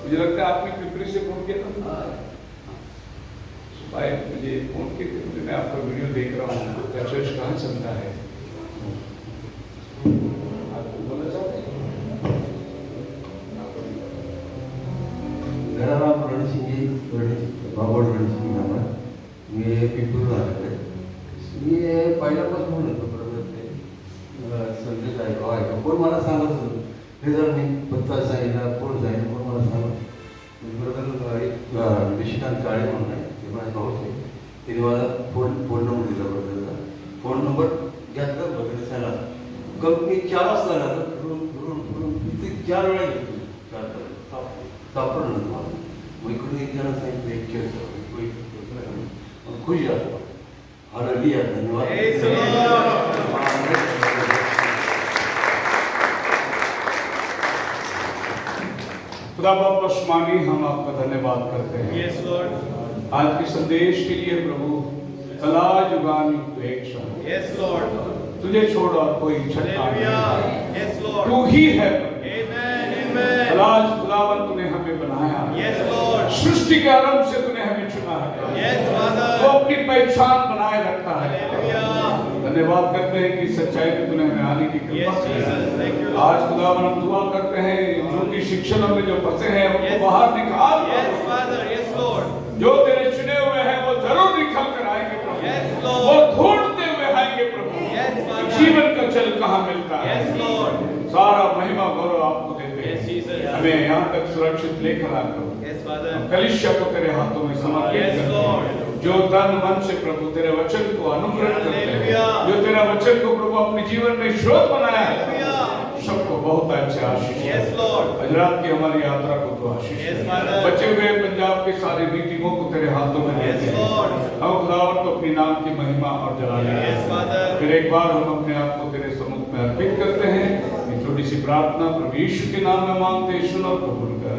S1: मुझे लगता है आपने पिपरी से फोन किया था। भाई मुझे फोन किए थे, मैं आपका वीडियो देख रहा हूँ, चर्च कहाँ चलता है, आपको बोलना चाहते हैं?
S4: कोण मला सांगत होतं हे जर मी पत्ता सांगितला कोण जाईल कोण मला सांगत बरोबर एक निशिकांत काळे म्हणून आहे ते माझे भाऊ होते तिने मला फोन नंबर दिला बरोबर फोन नंबर घेतला वगैरे सांगा कंपनी 4 वाजता आला फिरून ते 4 वेळा घेतली सापडलं मला मग इकडून एक जण सांगितलं एक खेळ खुश झालो हालेलुया धन्यवाद
S1: खुदा बाप आसमानी हम आपका धन्यवाद करते हैं
S3: Yes, Lord.
S1: आज के संदेश के लिए प्रभु कला जुगान उपेक्षा
S3: Yes, Lord.
S1: तुझे छोड़ और कोई छठा
S3: Hallelujah.
S1: नहीं
S3: Yes, Lord.
S1: तू ही है
S3: Amen. Amen.
S1: आज खुदावन तूने हमें बनाया
S3: Yes, Lord.
S1: सृष्टि के आरंभ से तूने हमें चुना है
S3: Yes,
S1: वो
S3: Father.
S1: अपनी पहचान बनाए रखता है
S3: Hallelujah.
S1: धन्यवाद करते हैं कि सच्चाई में तूने हमें आने की कृपा
S3: Yes,
S1: की
S3: Jesus.
S1: है
S3: Thank you, Lord.
S1: आज खुदावन हम दुआ करते हैं जो कि शिक्षणों में जो फंसे हैं उनको
S3: Yes.
S1: बाहर निकाल
S3: Yes, Father. Yes, Lord.
S1: जो तेरे चुने हुए हैं वो जरूर निकल कर आएंगे प्रभु
S3: Yes,
S1: वो
S3: Lord.
S1: ढूंढते हुए आएंगे प्रभु
S3: Yes, Father.
S1: जीवन का जल कहाँ मिलता है
S3: Yes, Lord.
S1: सारा महिमा गौरव आपको देते
S3: Yes,
S1: हैं
S3: Jesus.
S1: हमें यहाँ तक सुरक्षित लेकर आकर
S3: Yes, Father.
S1: हम कलीसिया को तेरे हाथों में समर्पित
S3: Yes,
S1: करते
S3: Lord.
S1: हैं जो तन मन से प्रभु तेरे वचन को अनुग्रह करते हैं
S3: Hallelujah.
S1: जो तेरा वचन को प्रभु अपने जीवन में स्रोत बनाया है
S3: Hallelujah.
S1: सबको बहुत अच्छे आशीष दे।
S3: Yes, Lord.
S1: गुजरात की हमारी यात्रा को तो आशीष
S3: Yes,
S1: दे।
S3: Father.
S1: बचे हुए पंजाब के सारे मीटिंगों को तेरे हाथों में
S3: Yes,
S1: देते हैं
S3: Lord.
S1: हम खुदावन को अपनी नाम की महिमा और जलाल
S3: Yes, Father.
S1: फिर एक बार हम अपने आप को तेरे सम्मुख में अर्पित करते हैं ये छोटी सी प्रार्थना प्रभु यीशु के नाम में मांगते हैं सुनो और कबूल कर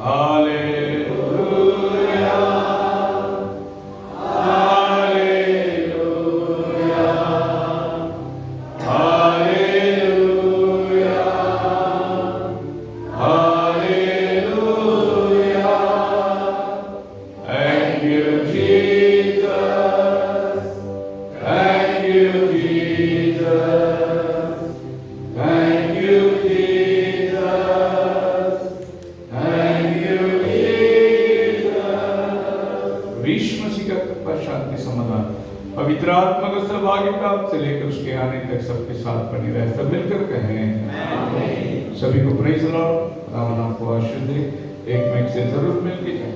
S1: हालेलुया पवित्र आत्मा का सहभागिता से लेकर उसके आने तक सबके साथ बनी रहे सब मिलकर कहें सभी को प्रेज लॉर्ड खुदावन आपको आशीष दे एक मिनट से जरूर मिल के जाए